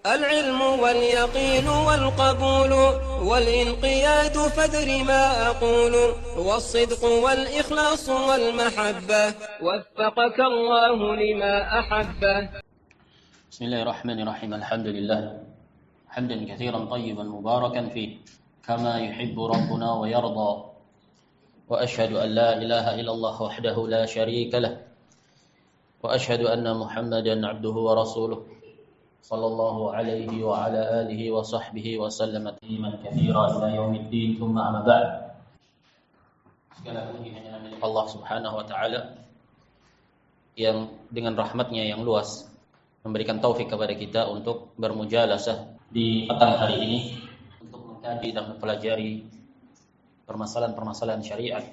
العلم واليقين والقبول والانقياد فادر ما أقول والصدق والإخلاص والمحبة وفقك الله لما أحبه. بسم الله الرحمن الرحيم. الحمد لله حمدا كثيرا طيبا مباركا فيه كما يحب ربنا ويرضى، وأشهد أن لا إله إلا الله وحده لا شريك له، وأشهد أن محمدا عبده ورسوله صلى الله عليه وعلى آله وصحبه وسلم تسليما كثيرا إلى يوم الدين. ثم أما بعد. Segala puji hanya milik Allah Subhanahu wa taala yang dengan rahmatnya yang luas memberikan taufik kepada kita untuk bermujalasah di petang hari ini untuk mengkaji dan mempelajari permasalahan-permasalahan syariat,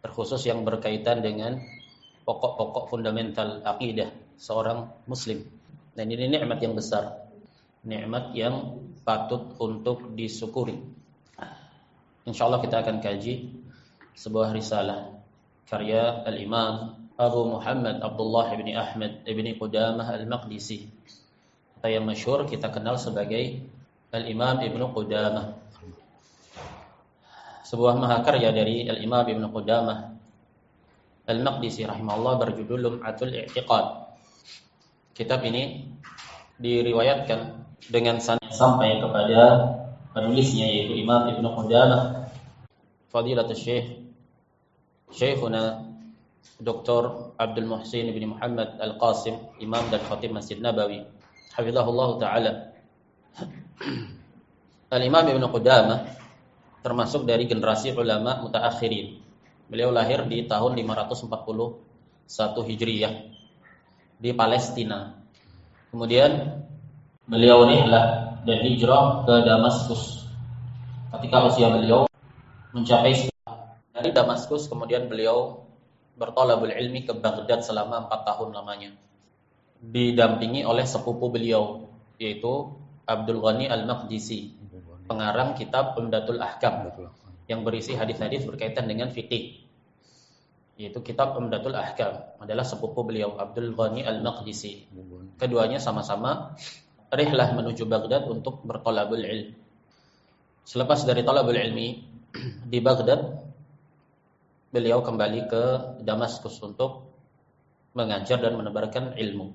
terkhusus yang berkaitan dengan pokok-pokok fundamental akidah seorang muslim. Dan ini nikmat yang besar, nikmat yang patut untuk disyukuri. Insyaallah kita akan kaji sebuah risalah karya Al-Imam Abu Muhammad Abdullah bin Ahmad bin Qudamah Al-Maqdisi, atau yang masyhur kita kenal sebagai Al-Imam Ibnu Qudamah. Sebuah mahakarya dari Al-Imam Ibnu Qudamah Al-Maqdisi rahimahullah berjudul Lum'atul I'tiqad. Kitab ini diriwayatkan dengan sanad sampai kepada penulisnya, yaitu Imam Ibnu Qudamah Fadilatul Syekh Syekhuna Dr. Abdul Muhsin bin Muhammad Al-Qasim, Imam dan Khatib Masjid Nabawi, hafizahullah taala. Al-Imam Ibnu Qudamah termasuk dari generasi ulama mutaakhirin. Beliau lahir di tahun 541 Hijriyah di Palestina. Kemudian beliau rihlah dan hijrah ke Damaskus. Ketika usia beliau mencapai dari Damaskus, kemudian beliau bertolabul ilmi ke Baghdad selama 4 tahun lamanya, didampingi oleh sepupu beliau, yaitu Abdul Ghani Al-Maqdisi, pengarang kitab Umdatul Ahkam yang berisi hadis-hadis berkaitan dengan fikih. Yaitu kitab Umdatul Ahkam adalah sepupu beliau, Abdul Ghani Al-Maqdisi. Keduanya sama-sama rihlah menuju Baghdad untuk bertolabul ilmi. Selepas dari tolabul ilmi di Baghdad, beliau kembali ke Damaskus untuk mengajar dan menebarkan ilmu.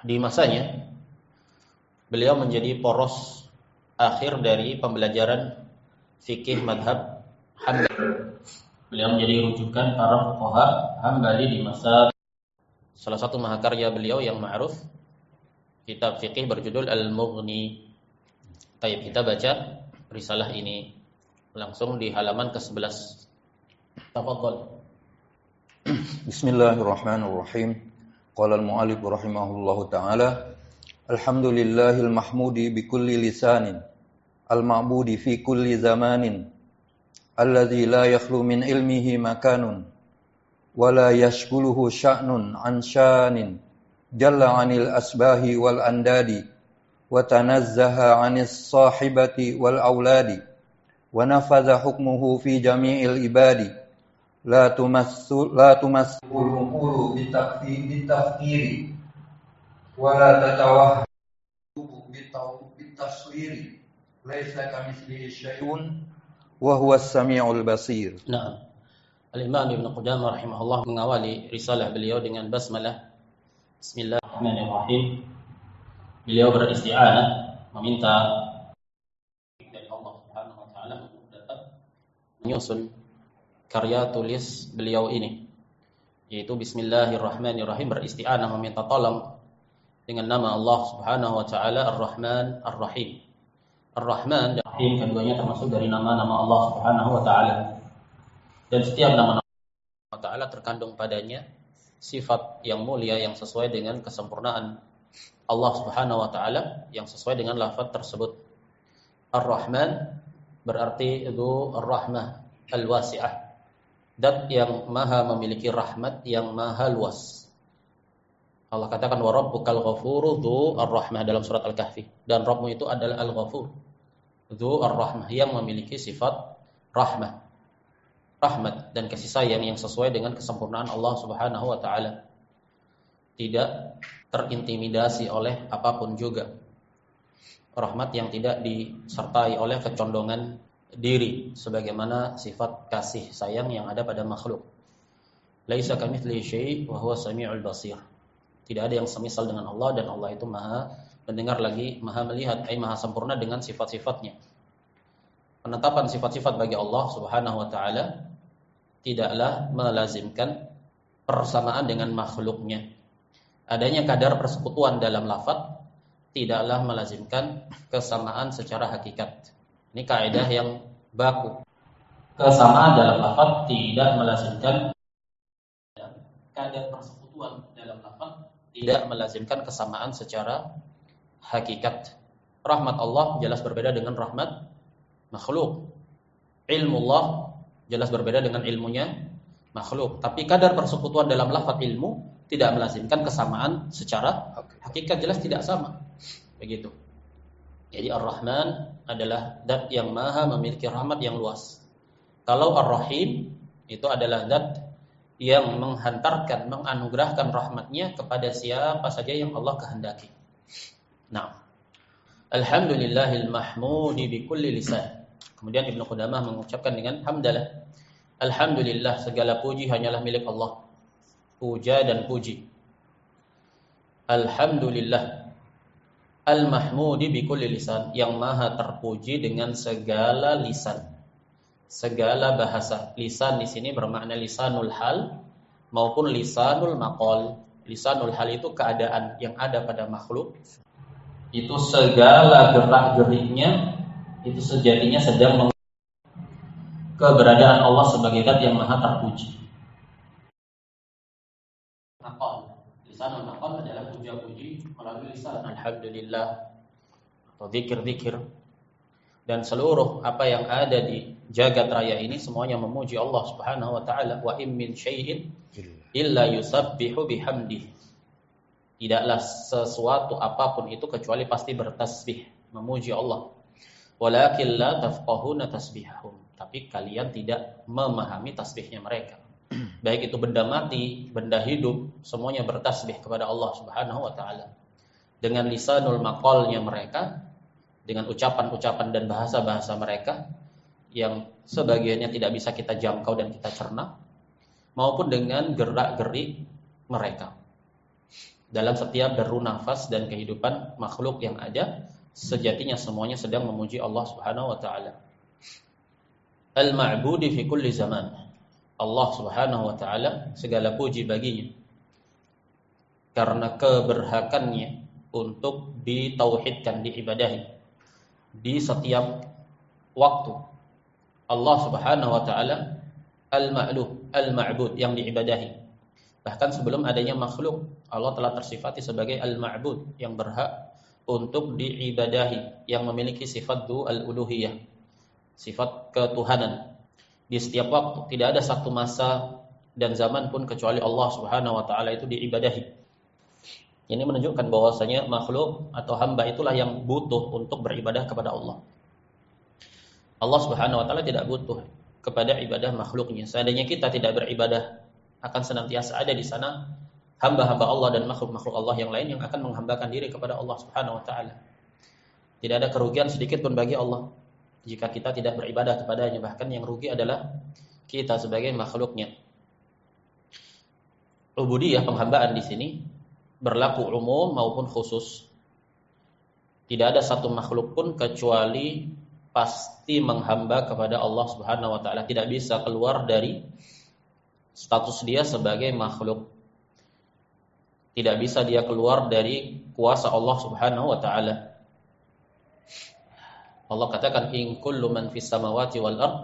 Di masanya, beliau menjadi poros akhir dari pembelajaran fikih madhab Hambali. Beliau menjadi rujukan para fuqaha Hambali di masa. Salah satu mahakarya beliau yang ma'ruf, kitab fikih berjudul Al-Mughni. Baik, kita baca risalah ini langsung di halaman ke-11. Tafadhal. Bismillahirrahmanirrahim. Qala al-mu'allif rahimahullahu ta'ala, alhamdulillahil mahmudi bi kulli lisanin, al-ma'budi fi kulli zamanin, alladzi la yakhlu min ilmihi makanun wa la yashghuluhu sya'nun an sya'nin jalla 'anil asbahi wal andadi wa tanazzaha 'anis sahibati wal auladi wa nafadha hukmuhu fi jami'il ibadi la tumassul umuru bitafkiri wa la tatawahhabu bitaswiri laisa kamitslihi syai'un wa huwas samiul basir. Nah, Al-Imam Ibnu Qudamah rahimahullah mengawali risalah beliau dengan basmalah. Bismillahirrahmanirrahim. Beliau beristi'anah, meminta dari Allah Subhanahu wa taala untuk datang menyusun karya tulis beliau ini, yaitu Bismillahirrahmanirrahim, beristi'anah, meminta tolong dengan nama Allah Subhanahu wa taala Ar-Rahman Ar-Rahim. Ar-Rahman dan Rahim keduanya termasuk dari nama-nama Allah Subhanahu wa taala. Dan setiap nama Allah wa taala terkandung padanya sifat yang mulia yang sesuai dengan kesempurnaan Allah Subhanahu wa taala, yang sesuai dengan lafaz tersebut. Ar-Rahman berarti itu ar-rahmah al-wasi'ah, zat yang maha memiliki rahmat yang maha luas. Allah katakan wa rabbukal ghafuru dzu ar-rahmah dalam surat Al-Kahfi, dan Rabbmu itu adalah Al-Ghafur dzu ar-rahmah, yang memiliki sifat rahmah, rahmat dan kasih sayang yang sesuai dengan kesempurnaan Allah Subhanahu wa taala. Tidak terintimidasi oleh apapun juga, rahmat yang tidak disertai oleh kecondongan diri sebagaimana sifat kasih sayang yang ada pada makhluk. Laisa kamitslihi syai' wa huwa samiul basir. Tidak ada yang semisal dengan Allah, dan Allah itu Maha mendengar lagi Maha melihat, Maha sempurna dengan sifat-sifatnya. Penetapan sifat-sifat bagi Allah Subhanahu wa taala tidaklah melazimkan persamaan dengan makhluknya. Adanya kadar persekutuan dalam lafaz tidaklah melazimkan kesamaan secara hakikat. Ini kaidah yang baku. Kesamaan dalam lafaz tidak melazimkan kadar persekutuan dalam lafaz tidak melazimkan kesamaan secara hakikat. Rahmat Allah jelas berbeda dengan rahmat makhluk. Ilmu Allah jelas berbeda dengan ilmunya makhluk. Tapi kadar persekutuan dalam lafaz ilmu tidak melazimkan kesamaan secara hakikat, jelas tidak sama. Begitu. Jadi Ar-Rahman adalah zat yang maha memiliki rahmat yang luas. Kalau Ar-Rahim itu adalah zat yang menghantarkan, menganugerahkan rahmatnya kepada siapa saja yang Allah kehendaki. Nah, Alhamdulillahil mahmudi bikulli lisan. Kemudian Ibnu Qudamah mengucapkan dengan hamdalah. Alhamdulillah, segala puji hanyalah milik Allah. Puja dan puji. Alhamdulillah al-mahmudi bikulli lisan, yang maha terpuji dengan segala lisan, segala bahasa. Lisan di sini bermakna lisanul hal maupun lisanul maqal. Lisanul hal itu keadaan yang ada pada makhluk. Itu segala gerak-geriknya itu sejatinya sedang keberadaan Allah sebagai zat yang maha terpuji. Maqal, lisanul maqal adalah puja-puji melalui lisan. Alhamdulillah atau zikir-zikir, dan seluruh apa yang ada di jagat raya ini semuanya memuji Allah Subhanahu wa taala. Wa in min syai'in illa yusabbihu bihamdihi. Tidaklah sesuatu apapun itu kecuali pasti bertasbih, memuji Allah. Walakin la tafqahuna tasbihahum. Tapi kalian tidak memahami tasbihnya mereka. Baik itu benda mati, benda hidup, semuanya bertasbih kepada Allah Subhanahu wa taala. Dengan lisanul maqalnya mereka, dengan ucapan-ucapan dan bahasa-bahasa mereka yang sebagiannya tidak bisa kita jangkau dan kita cerna, maupun dengan gerak-gerik mereka. Dalam setiap deru nafas dan kehidupan makhluk yang ada, sejatinya semuanya sedang memuji Allah Subhanahu wa taala. Al-ma'budi fi kulli zaman. Allah Subhanahu wa taala segala puji baginya karena keberhakannya untuk ditauhidkan, diibadahi di setiap waktu. Allah Subhanahu wa taala al-ma'luh, al-ma'bud, yang diibadahi. Bahkan sebelum adanya makhluk, Allah telah tersifati sebagai al-ma'bud, yang berhak untuk diibadahi, yang memiliki sifat al-uluhiyah, sifat ketuhanan. Di setiap waktu, tidak ada satu masa dan zaman pun kecuali Allah Subhanahu wa taala itu diibadahi. Ini menunjukkan bahwasanya makhluk atau hamba itulah yang butuh untuk beribadah kepada Allah. Allah Subhanahu wa taala tidak butuh kepada ibadah makhluknya. Seandainya kita tidak beribadah, akan senantiasa ada di sana hamba-hamba Allah dan makhluk-makhluk Allah yang lain yang akan menghambakan diri kepada Allah Subhanahu wa taala. Tidak ada kerugian sedikit pun bagi Allah jika kita tidak beribadah kepadanya. Bahkan yang rugi adalah kita sebagai makhluknya. Ubudiyah, penghambaan di sini berlaku umum maupun khusus. Tidak ada satu makhluk pun kecuali pasti menghamba kepada Allah Subhanahu wa taala. Tidak bisa keluar dari status dia sebagai makhluk. Tidak bisa dia keluar dari kuasa Allah Subhanahu wa taala. Allah katakan, in kullu man fis samawati wal ard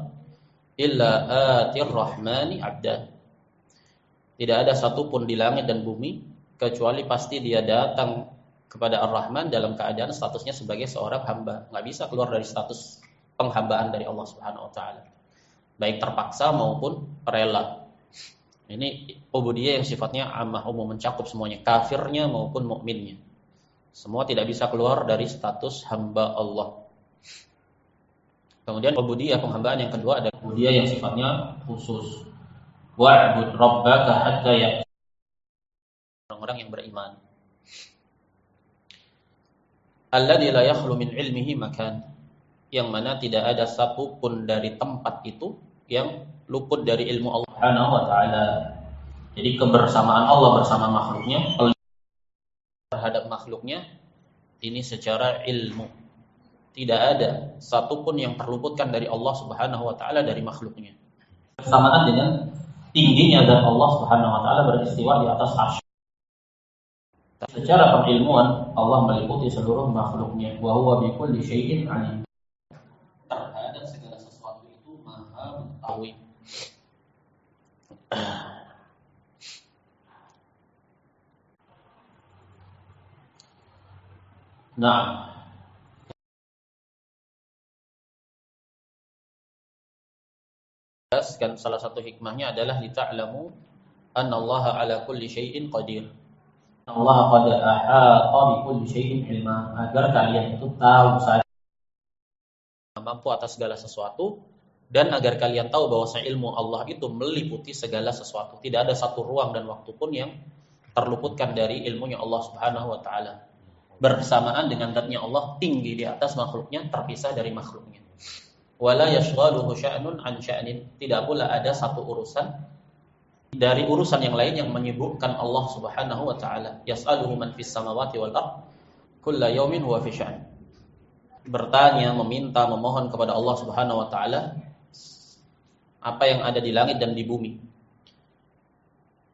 illa atir rahmani 'abda. Tidak ada satupun di langit dan bumi kecuali pasti dia datang kepada Ar-Rahman dalam keadaan statusnya sebagai seorang hamba. Enggak bisa keluar dari status penghambaan dari Allah Subhanahu wa taala, baik terpaksa maupun rela. Ini ubudiyah yang sifatnya ammah, umum, mencakup semuanya, kafirnya maupun mukminnya. Semua tidak bisa keluar dari status hamba Allah. Kemudian ubudiyah penghambaan yang kedua adalah ubudiyah yang sifatnya khusus. Wa'bud rabbaka hatta orang-orang yang beriman. alladzi la yakhlu min ilmihi makan, yang mana tidak ada satupun dari tempat itu yang luput dari ilmu Allah Subhanahu wa taala. Jadi kebersamaan Allah bersama makhluknya terhadap makhluknya ini secara ilmu. Tidak ada satupun yang terluputkan dari Allah Subhanahu wa taala dari makhluknya. Bersamaan dengan tingginya zat Allah Subhanahu wa taala beristiwa di atas arsy. Secara perilmuan Allah meliputi seluruh makhluknya. Wa huwa bi kulli syai'in alim. Terhadap segala sesuatu itu Maha mengetahui. Nah, dan salah satu hikmahnya adalah lita'lamu annallaha ala kulli syai'in qadir. Allah qad ahata bi kulli syai'in ilma, agar kalian itu tahu saja mampu atas segala sesuatu, dan agar kalian tahu bahwa ilmu Allah itu meliputi segala sesuatu. Tidak ada satu ruang dan waktu pun yang terluputkan dari ilmunya Allah Subhanahu wa taala. Bersamaan dengan zatnya Allah tinggi di atas makhluknya, terpisah dari makhluknya. Wala yashghaluhu sya'nun an sya'nin, tidak pula ada satu urusan dari urusan yang lain yang menyibukkan Allah Subhanahu wa taala. Yas'aluhu man fis samawati wal ard kullu yawmin huwa fi sya'an. Bertanya, meminta, memohon kepada Allah Subhanahu wa taala apa yang ada di langit dan di bumi.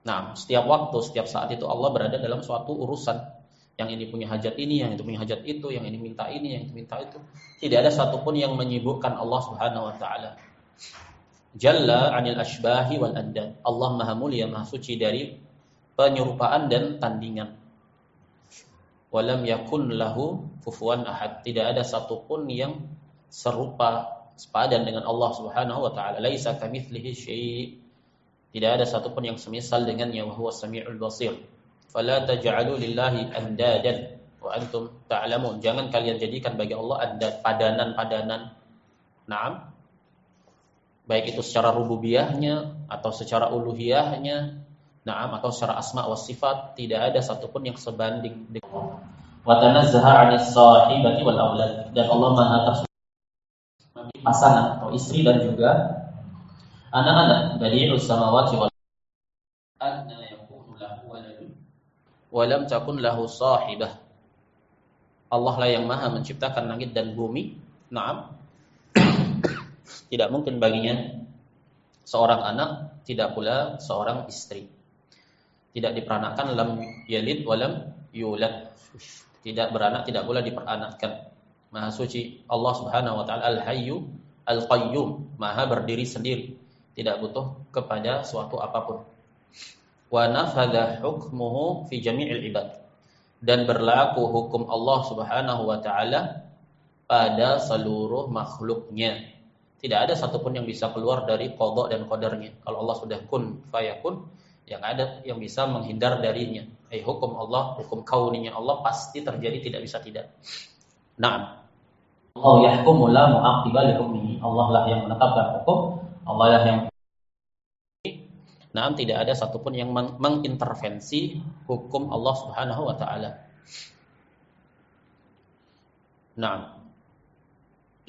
Nah, setiap waktu, setiap saat itu Allah berada dalam suatu urusan. Yang ini punya hajat ini, yang itu punya hajat itu, yang ini minta ini, yang itu minta itu. Tidak ada satupun yang menyibukkan Allah Subhanahu wa taala. Jalla 'anil asbahi wal andad. Allah Maha Mulia, Maha Suci dari penyerupaan dan tandingan. Walam yakun lahu kufuwan ahad. Tidak ada satupun yang serupa, sepadan dengan Allah Subhanahu wa taala. Laisa kamitslihi syai'. Tidak ada satupun yang semisal dengannya, wa huwas samiul basir. Fala taj'alu lillahi andadan wa antum ta'lamun. Jangan kalian jadikan bagi Allah andad, padanan-padanan. Naam. Baik itu secara rububiyahnya atau secara uluhiyahnya, naam, atau secara asma wa sifat, tidak ada satupun yang sebanding dengan Allah. Wa tanazzaha 'anis sahibati wal aulad. Dan Allah Maha tersuci dari pasangan atau istri dan juga anak-anak. Badi'us samawati wal anna yakunu lahu waladun walam takun lahu sahibah. Allah lah yang Maha menciptakan langit dan bumi. Naam. Tidak mungkin baginya seorang anak, tidak pula seorang istri. Tidak diperanakan, lam yalid walam yulad. Tidak beranak, tidak pula diperanakkan. Maha suci Allah Subhanahu wa taala al-hayyu al-qayyum, Maha berdiri sendiri, tidak butuh kepada suatu apapun. Wa nafadha hukmuhu fi jami'il ibad. Dan berlaku hukum Allah Subhanahu wa taala pada seluruh makhluknya. Tidak ada satupun yang bisa keluar dari qada dan qadarnya. Kalau Allah sudah kun fayakun, yang ada yang bisa menghindar darinya. Hukum Allah, hukum kauninya Allah pasti terjadi, tidak bisa tidak. Naam. Allah yahkumu la mu'aqqiba li hukmihi. Allah lah yang menetapkan hukum, Allah lah yang Naam, tidak ada satupun yang mengintervensi hukum Allah Subhanahu wa taala. Naam.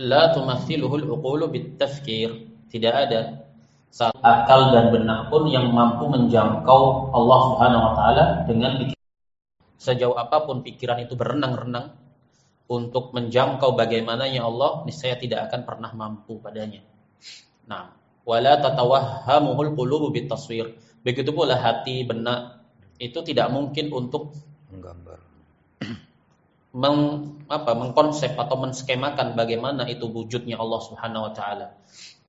La tumathiluhu al-uqulu bit-tafkir. Tidak ada satu akal dan benak pun yang mampu menjangkau Allah Subhanahu wa taala dengan pikiran. Sejauh apapun pikiran itu berenang-renang untuk menjangkau bagaimananya Allah, niscaya tidak akan pernah mampu padanya. Nah, wala tatawahhamuhul qulubu bitaswir. Begitu pula hati, benak itu tidak mungkin untuk menggambar, mengkonsep atau menskemakan bagaimana itu wujudnya Allah Subhanahu wa taala.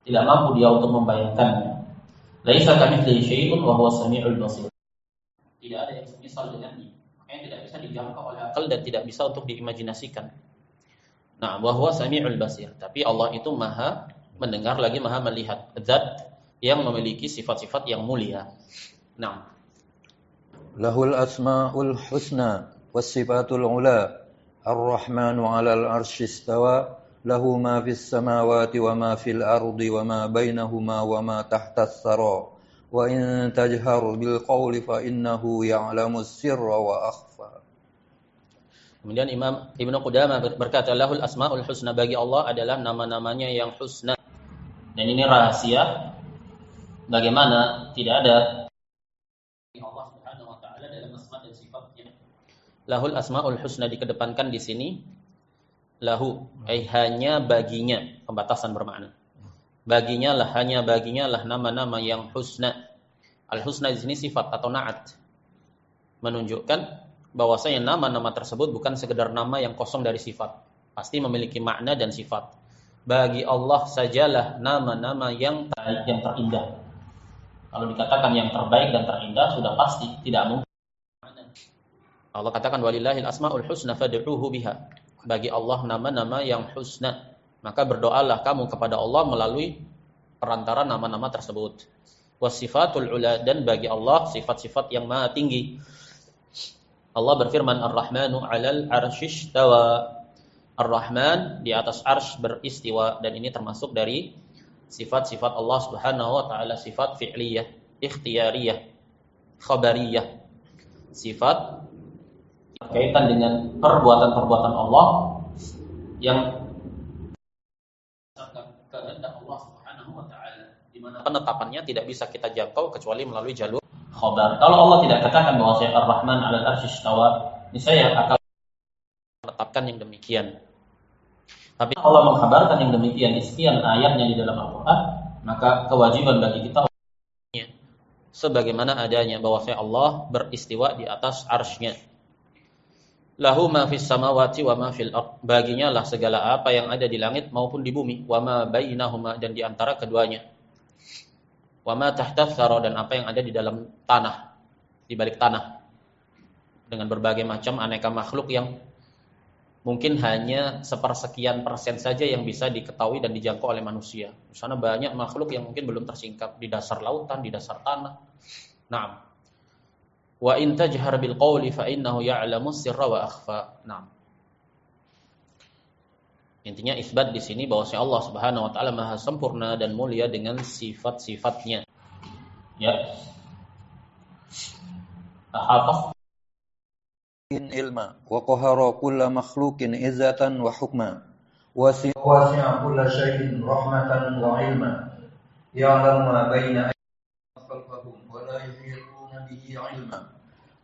Tidak mampu dia untuk membayangkannya. Laisa kamitslihi syai'un wa huwas samiul basir. Tidak ada yang semisal dengannya. Makanya tidak bisa dijangkau oleh akal dan tidak bisa untuk diimajinasikan. Nah, wa huwas samiul basir. Tapi Allah itu Maha mendengar lagi Maha melihat. Zat yang memiliki sifat-sifat yang mulia. Nah, lahul asmaul husna was sifatul ula. Ar-Rahmanu 'alal 'arsy istawa, lahu ma fis samawati wa ma fil ardi wa ma bainahuma wa ma tahtas sara. Wa in tajhar bil qawli fa innahu ya'lamus sirra wa akhfa. Kemudian Imam Ibnu Qudamah berkata, lahul asmaul husna, bagi Allah adalah nama-namanya yang husna. Dan ini rahasia bagaimana tidak ada Allah Subhanahu wa taala dalam asma dan sifatnya. Lahul asmaul husna dikedepankan di sini. Lahu hanya baginya, pembatasan bermakna. Baginya lah nama-nama yang husna. Al-husna di sini sifat atau na'at. Menunjukkan bahwasanya nama-nama tersebut bukan sekedar nama yang kosong dari sifat, pasti memiliki makna dan sifat. Bagi Allah sajalah nama-nama yang baik, yang terindah. Kalau dikatakan yang terbaik dan terindah sudah pasti tidak mungkin. Allah katakan walillahil asmaul husna fad'uuhu biha. Bagi Allah nama-nama yang husna, maka berdoalah kamu kepada Allah melalui perantara nama-nama tersebut. Wasifatul ula, dan bagi Allah sifat-sifat yang maha tinggi. Allah berfirman, Ar-Rahmanu 'alal 'arsy istawa. Ar-Rahman di atas arsy beristiwa, dan ini termasuk dari sifat-sifat Allah Subhanahu wa taala, sifat fi'liyah, ikhtiyariyah, khabariyah. Sifat berkaitan dengan perbuatan-perbuatan Allah yang kehendak Allah Subhanahu wa taala, di mana penetapannya tidak bisa kita jangkau kecuali melalui jalur khabar. Kalau Allah tidak katakan bahwa saya Ar-Rahman 'alal 'arsy istawa, niscaya akan menetapkan yang demikian. Tapi Allah mengkhabarkan yang demikian di sekian ayatnya di dalam Al-Qur'an, maka kewajiban bagi kita sebagaimana adanya bahwa saya Allah beristiwa di atas arsy-Nya. Lahu ma fis samawati wa ma fil ard. Baginya lah segala apa yang ada di langit maupun di bumi, wa ma bainahuma, dan di antara keduanya. Wa ma tahta tsara, dan apa yang ada di dalam tanah, di balik tanah, dengan berbagai macam aneka makhluk yang mungkin hanya sepersekian persen saja yang bisa diketahui dan dijangkau oleh manusia. Di sana banyak makhluk yang mungkin belum tersingkap di dasar lautan, di dasar tanah. Naam. Wa in tajhar bil qawli fa innahu ya'lamu sirra wa akhfa. Naam. Intinya isbat di sini bahwa Allah Subhanahu wa taala maha sempurna dan mulia dengan sifat-sifatnya. Ya. Ahata ilma wa qahara kulla makhluqin izzatan wa hukma wasi'a kulla syai'in rahmatan wa ilma ya'lamu ma baina aydihim khalfahum wa la yuhituna bihi 'ilma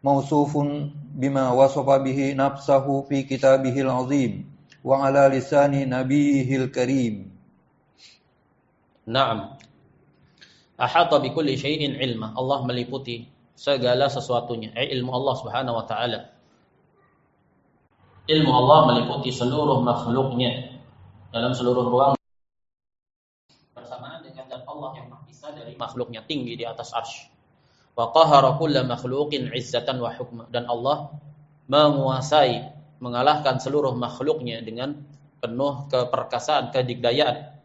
mawsufun bima wasafa bihi nafsahu fi kitabihil 'azim wa 'ala lisani nabiyihil karim. Naam. Ahata bi kulli syai'in ilma. Allah meliputi segala sesuatunya. Ilmu Allah Subhanahu wa taala. Ilmu Allah meliputi seluruh makhluknya dalam seluruh ruang, bersamaan dengan zat Allah yang terpisah dari makhluknya, tinggi di atas arsy. Wa qahara kulla makhluqin 'izzatan wa hukma, dan Allah menguasai, mengalahkan seluruh makhluknya dengan penuh keperkasaan, kedikdayaan,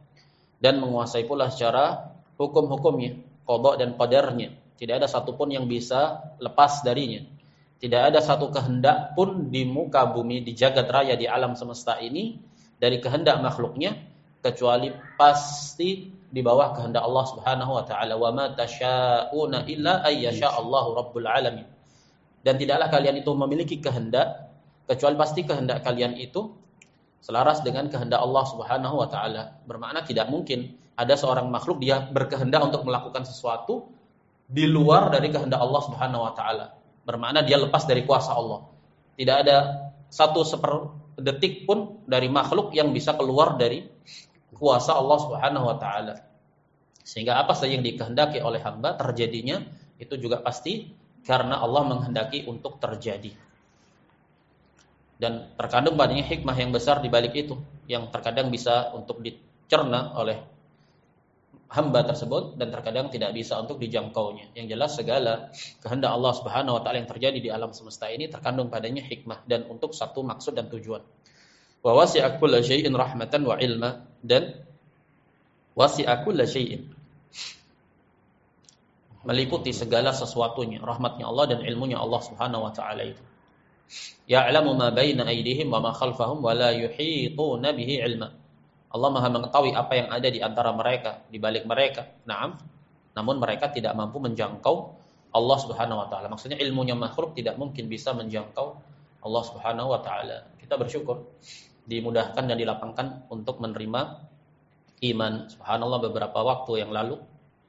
dan menguasai pula secara hukum-hukumnya, qada dan qadarnya. Tidak ada satupun yang bisa lepas darinya. Tidak ada satu kehendak pun di muka bumi, di jagat raya, di alam semesta ini, dari kehendak makhluknya, kecuali pasti di bawah kehendak Allah Subhanahu wa ta'ala. Wa ma tasyauna illa ayyasha Allahu rabbul alamin. Dan tidaklah kalian itu memiliki kehendak, kecuali pasti kehendak kalian itu selaras dengan kehendak Allah Subhanahu wa ta'ala. Bermakna tidak mungkin ada seorang makhluk dia berkehendak untuk melakukan sesuatu di luar dari kehendak Allah Subhanahu wa ta'ala. Bermakna dia lepas dari kuasa Allah. Tidak ada satu seperdetik pun dari makhluk yang bisa keluar dari kuasa Allah Subhanahu wa taala. Sehingga apa saja yang dikehendaki oleh hamba terjadinya itu juga pasti karena Allah menghendaki untuk terjadi. Dan terkandung padanya hikmah yang besar di balik itu, yang terkadang bisa untuk dicerna oleh hamba tersebut dan terkadang tidak bisa untuk dijangkaunya. Yang jelas segala kehendak Allah Subhanahu wa taala yang terjadi di alam semesta ini terkandung padanya hikmah dan untuk satu maksud dan tujuan. Wa wasi'a kulla syai'in rahmatan wa ilma, dan wasi'a kulla syai'in meliputi segala sesuatunya, rahmatnya Allah dan ilmunya Allah Subhanahu wa taala itu. Ya'lamu ma baina aydihim wa ma khalfahum wa la yuhituna bihi ilma. Allah Maha mengetahui apa yang ada di antara mereka, di balik mereka. Naam. Namun mereka tidak mampu menjangkau Allah Subhanahu wa taala. Maksudnya ilmunya makhluk tidak mungkin bisa menjangkau Allah Subhanahu wa taala. Kita bersyukur dimudahkan dan dilapangkan untuk menerima iman. Subhanallah, beberapa waktu yang lalu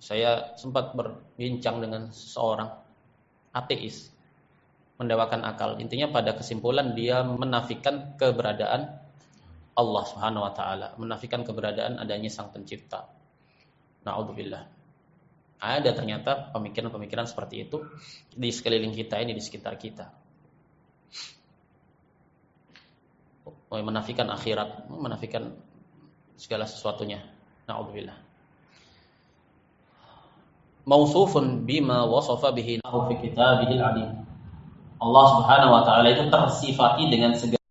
saya sempat berbincang dengan seseorang ateis, mendewakan akal. Intinya pada kesimpulan dia menafikan keberadaan Allah Subhanahu wa taala, menafikan keberadaan adanya Sang Pencipta. Na'udzubillah. Ada ternyata pemikiran-pemikiran seperti itu di sekeliling kita ini, di sekitar kita. Menafikan akhirat, menafikan segala sesuatunya. Na'udzubillah. Mausufun bima wasafa bihi fi kitabihil alim. Allah Subhanahu wa taala itu tersifati dengan segala,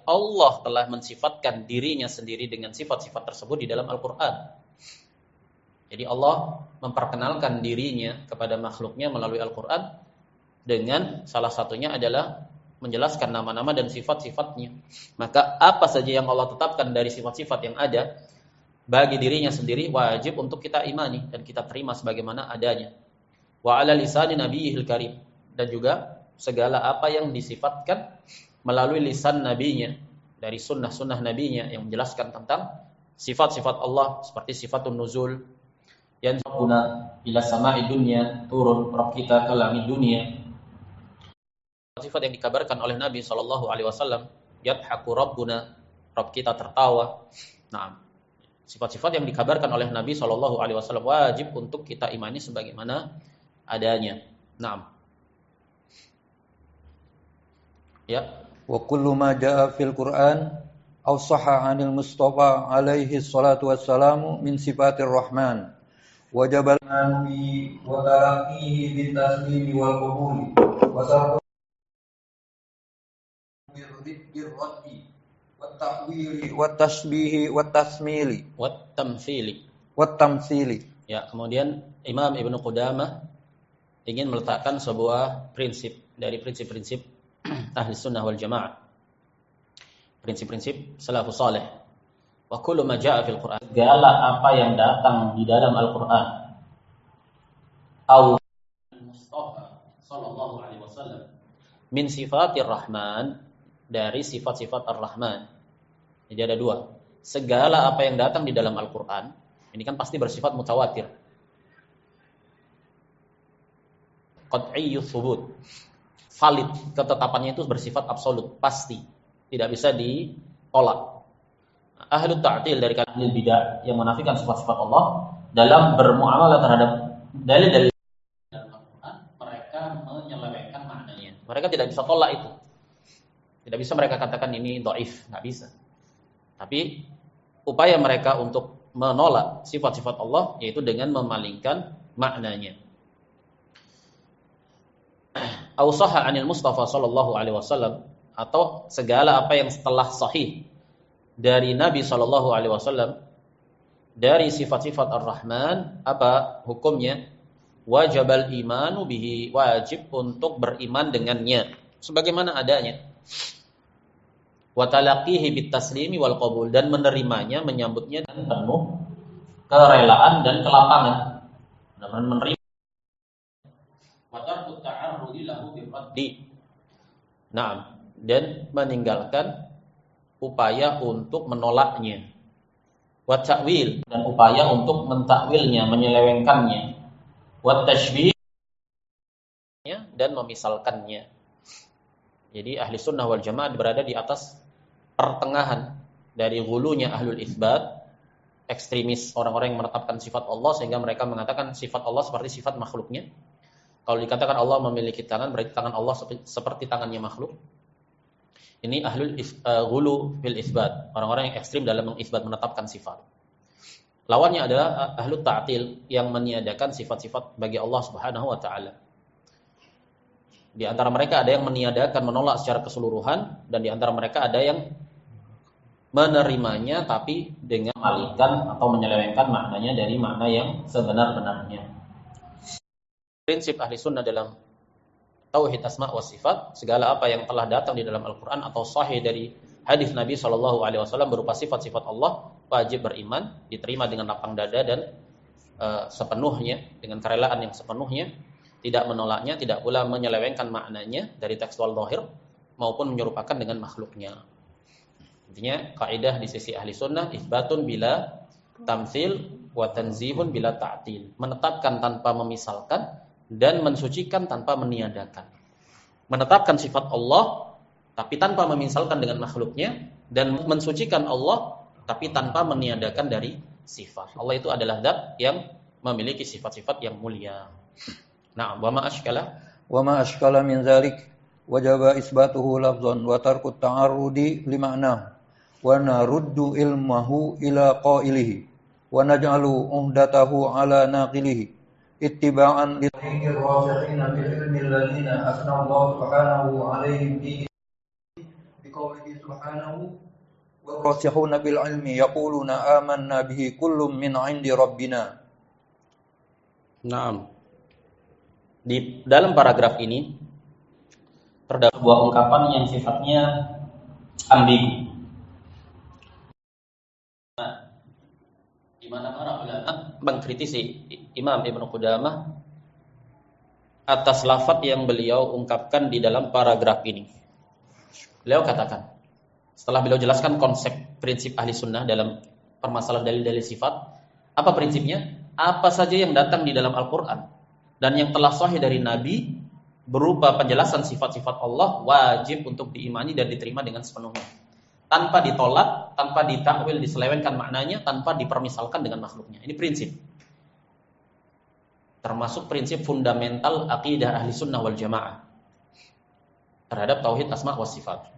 Allah telah mensifatkan dirinya sendiri dengan sifat-sifat tersebut di dalam Al-Qur'an. Jadi Allah memperkenalkan dirinya kepada makhluknya melalui Al-Qur'an dengan salah satunya adalah menjelaskan nama-nama dan sifat-sifatnya. Maka apa saja yang Allah tetapkan dari sifat-sifat yang ada bagi dirinya sendiri wajib untuk kita imani dan kita terima sebagaimana adanya. Wa 'ala lisani nabiyil karim, dan juga segala apa yang disifatkan melalui lisan nabinya, dari sunnah-sunnah nabinya yang menjelaskan tentang sifat-sifat Allah, seperti sifatun nuzul, yang guna ila sama'i dunya, turun Rabb kita ke langit dunia. Sifat yang dikabarkan oleh Nabi SAW, yadhaku Rabbuna, Rabb kita tertawa. Nah, sifat-sifat yang dikabarkan oleh Nabi SAW wajib untuk kita imani sebagaimana adanya. Nah, ya. Wa kullu ma jaa fil Qur'an aw sahha 'anil Mustafa alaihi salatu wassalamu min sifatir Rahman wajibal nabi wa talaqihi bit taslimi wal qabuli wa sarfu bir raddi wat tahwili wat tashbihi wat tasmili Wat tamthili. wat tamtsili. Ya, kemudian Imam Ibnu Qudamah ingin meletakkan sebuah prinsip dari prinsip-prinsip Ahli Sunnah wal Jamaah, prinsip-prinsip salafus saleh. Wa kullu ma jaa fil Qur'an, segala apa yang datang di dalam Al-Qur'an, au Mustafa sallallahu alaihi wasallam min sifatir Rahman, dari sifat-sifat Ar-Rahman. Jadi ada dua. Segala apa yang datang di dalam Al-Qur'an, ini kan pasti bersifat mutawatir. Qat'iyyus thubut. Valid, ketetapannya itu bersifat absolut, pasti, tidak bisa ditolak. Ahlu ta'til dari kalangan bidah yang menafikan sifat-sifat Allah dalam bermuamalah terhadap dalil-dalil dalam Al-Quran, mereka menyelewengkan maknanya. Mereka tidak bisa tolak itu. Tidak bisa mereka katakan ini dhaif, nggak bisa. Tapi upaya mereka untuk menolak sifat-sifat Allah yaitu dengan memalingkan maknanya. Ausaha 'anil Mustafa sallallahu alaihi wasallam, atau segala apa yang setelah sahih dari Nabi sallallahu alaihi wasallam dari sifat-sifat Ar-Rahman, apa hukumnya? Wajibal imanu bihi, wajib untuk beriman dengannya sebagaimana adanya. Wa talaqihi bit taslimi wal qabul, dan menerimanya, menyambutnya dengan penuh kerelaan dan kelapangan, dan menerima. Nah, dan meninggalkan upaya untuk menolaknya. Wa ta'wil, dan upaya untuk mentakwilnya, menyelewengkannya. Wa tashbih, dan memisalkannya. Jadi ahli sunnah wal jamaah berada di atas pertengahan dari hulunya ahlul itsbat, ekstremis orang-orang yang menetapkan sifat Allah sehingga mereka mengatakan sifat Allah seperti sifat makhluknya. Kalau dikatakan Allah memiliki tangan, berarti tangan Allah seperti tangannya makhluk. Ini ahlul ghulu fil isbat, orang-orang yang ekstrim dalam mengisbat, menetapkan sifat. Lawannya adalah ahlut ta'til yang meniadakan sifat-sifat bagi Allah Subhanahu wa taala. Di antara mereka ada yang meniadakan, menolak secara keseluruhan, dan di antara mereka ada yang menerimanya tapi dengan mengalihkan atau menyelewengkan maknanya dari makna yang sebenar-benarnya. Prinsip ahli sunnah dalam tauhid asma wa sifat, segala apa yang telah datang di dalam Al-Quran atau sahih dari hadis Nabi SAW berupa sifat-sifat Allah, wajib beriman, diterima dengan lapang dada dan sepenuhnya, dengan kerelaan yang sepenuhnya, tidak menolaknya, tidak pula menyelewengkan maknanya dari tekstual zahir maupun menyerupakan dengan makhluknya. Intinya kaidah di sisi ahli sunnah isbatun bila tamtsil wa tanzihun bila ta'til. Menetapkan tanpa memisalkan dan mensucikan tanpa meniadakan. Menetapkan sifat Allah tapi tanpa memisalkan dengan makhluknya, dan mensucikan Allah tapi tanpa meniadakan dari sifat. Allah itu adalah zat yang memiliki sifat-sifat yang mulia. Nah, wa ma ashkala min dzalik wajaba isbatuhu lafzan wa tarku ta'arrudi li ma'na wa naruddu ilmahu ila qailihi wa naj'alu uhdatahu ala naqilihi ittiba'an li tariqir rasikhin bil ilmi alladziina asna Allah subhanahu 'alaihim bi qawlihi subhanahu wa rasikhuna bil ilmi yaquluna amanna bihi kullun min 'indi rabbina. Naam. Di dalam paragraf ini terdapat sebuah ungkapan yang sifatnya ambigu. Nah, di mana para ulama mengkritisi Imam Ibnu Qudamah atas lafaz yang beliau ungkapkan di dalam paragraf ini. Beliau katakan, setelah beliau jelaskan konsep prinsip ahli sunnah dalam permasalahan dalil-dalil sifat, apa prinsipnya? Apa saja yang datang di dalam Al-Quran dan yang telah sahih dari Nabi berupa penjelasan sifat-sifat Allah wajib untuk diimani dan diterima dengan sepenuhnya, tanpa ditolak, tanpa ditakwil, diselewengkan maknanya, tanpa dipermisalkan dengan makhluknya. Ini prinsip, termasuk prinsip fundamental aqidah ahli sunnah wal jamaah terhadap tauhid asma wa sifat.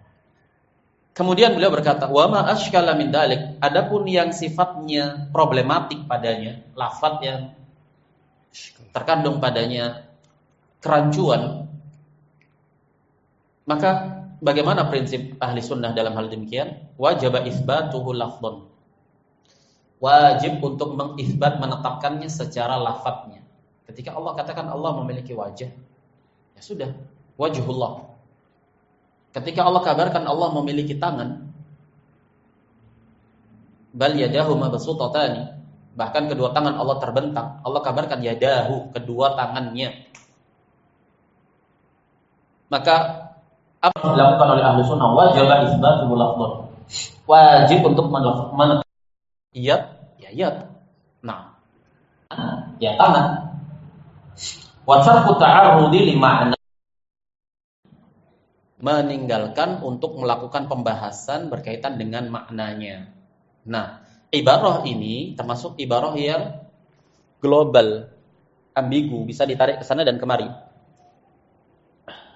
Kemudian beliau berkata, wa ma ashkala min dalik, adapun yang sifatnya problematik padanya, lafaz yang terkandung padanya kerancuan, maka bagaimana prinsip ahli sunnah dalam hal demikian? Wajib isbatuhu lafdhan, wajib untuk mengisbat, menetapkannya secara lafadznya. Ketika Allah katakan Allah memiliki wajah, ya sudah, wajhullah. Ketika Allah kabarkan Allah memiliki tangan, bal yadahu mabsutatani, bahkan kedua tangan Allah terbentang, Allah kabarkan yadahu, kedua tangannya. Maka apa yang dilakukan oleh ahli sunnah? Wajib isbatuhu lafdhan, wajib untuk menetapkan iyat, ya iyat, nah, ya tangan. Wa tarku ta'arrudi li ma'na, meninggalkan untuk melakukan pembahasan berkaitan dengan maknanya. Nah, ibarah ini termasuk ibarah yang global, ambigu, bisa ditarik ke sana dan kemari.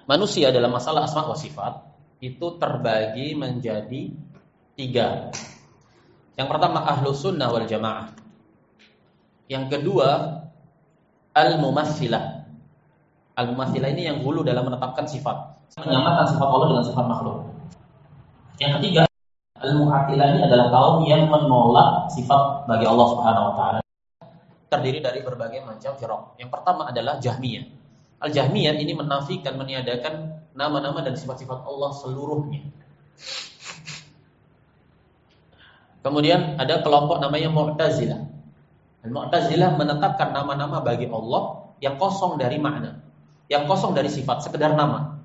Manusia dalam masalah asma wa sifat itu terbagi menjadi 3. Yang pertama ahlus sunnah wal jamaah. Yang kedua al-mumatsilah. Al-mumatsilah ini yang hulu dalam menetapkan sifat, menyamakan sifat Allah dengan sifat makhluk. Yang ketiga, al-mu'attilah ini adalah kaum yang menolak sifat bagi Allah Subhanahu wa taala. Terdiri dari berbagai macam firaq. Yang pertama adalah Jahmiyah. Al-Jahmiyah ini menafikan, meniadakan nama-nama dan sifat-sifat Allah seluruhnya. Kemudian ada kelompok namanya Mu'tazilah. Al-Mu'tazilah menetapkan nama-nama bagi Allah yang kosong dari makna, yang kosong dari sifat, sekedar nama.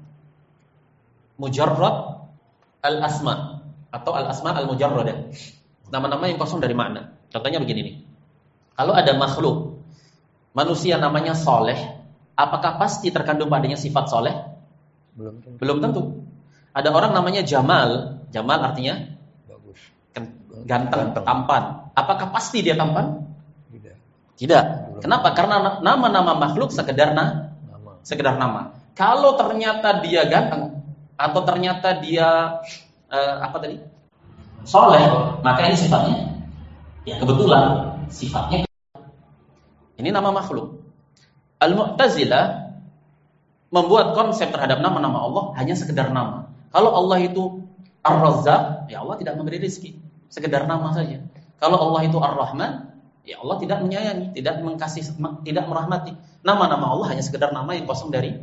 Mujarrad al-asma atau al-asma al-mujarradah, nama-nama yang kosong dari makna. Contohnya begini nih, kalau ada makhluk manusia namanya soleh, apakah pasti terkandung padanya sifat soleh? Belum tentu. Ada orang namanya Jamal, Jamal artinya bagus, ganteng, tampan. Apakah pasti dia tampan? Tidak. Kenapa? Karena nama-nama makhluk sekedar nama. Kalau ternyata dia ganteng atau ternyata dia soleh, maka ini sifatnya ya kebetulan, sifatnya ini nama makhluk. Al-Mu'tazilah membuat konsep terhadap nama-nama Allah hanya sekedar nama. Kalau Allah itu Ar-Razzaq, ya Allah tidak memberi rezeki, sekedar nama saja. Kalau Allah itu Ar-Rahman, ya Allah tidak menyayangi, tidak mengkasih, tidak merahmati. Nama-nama Allah hanya sekedar nama yang kosong dari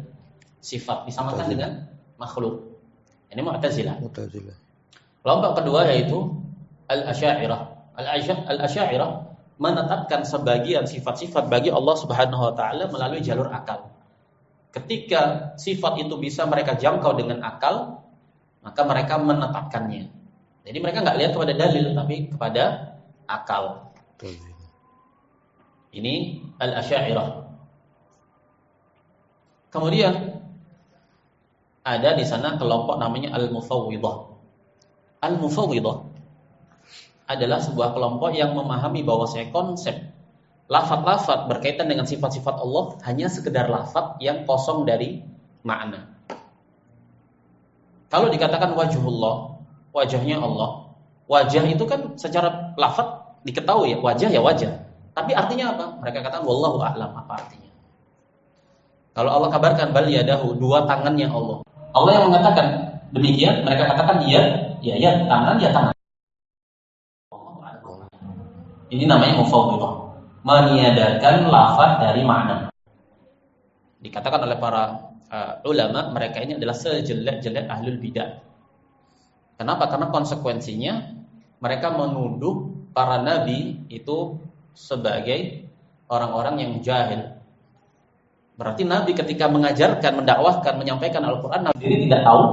sifat, disamakan dengan makhluk. Ini Mu'tazilah. Kelompok kedua yaitu Al-Asy'ariyah. Al-Asy'ariyah menetapkan sebagian sifat-sifat bagi Allah Subhanahu wa taala melalui jalur akal. Ketika sifat itu bisa mereka jangkau dengan akal, maka mereka menetapkannya. Jadi mereka nggak lihat kepada dalil, tapi kepada akal. Ini al-Asy'ariyah. Kemudian ada di sana kelompok namanya al-Mufawwidhah. Al-Mufawwidhah adalah sebuah kelompok yang memahami bahwasanya konsep lafaz-lafaz berkaitan dengan sifat-sifat Allah hanya sekedar lafaz yang kosong dari makna. Kalau dikatakan wajhullah, wajahnya Allah, wajah itu kan secara lafaz diketahui ya, wajah. Tapi artinya apa? Mereka katakan wallahu a'lam, apa artinya? Kalau Allah kabarkan bal yadahu, dua tangannya Allah. Allah yang mengatakan demikian, mereka katakan iya, tangan, ya tangan. Ini namanya mufawwidhah, meniadakan lafaz dari makna. Dikatakan oleh para ulama, mereka ini adalah sejelek-jelek ahlul bidah. Kenapa? Karena konsekuensinya mereka menuduh para nabi itu sebagai orang-orang yang jahil. Berarti nabi ketika mengajarkan, mendakwahkan, menyampaikan Al-Quran, nabi sendiri tidak tahu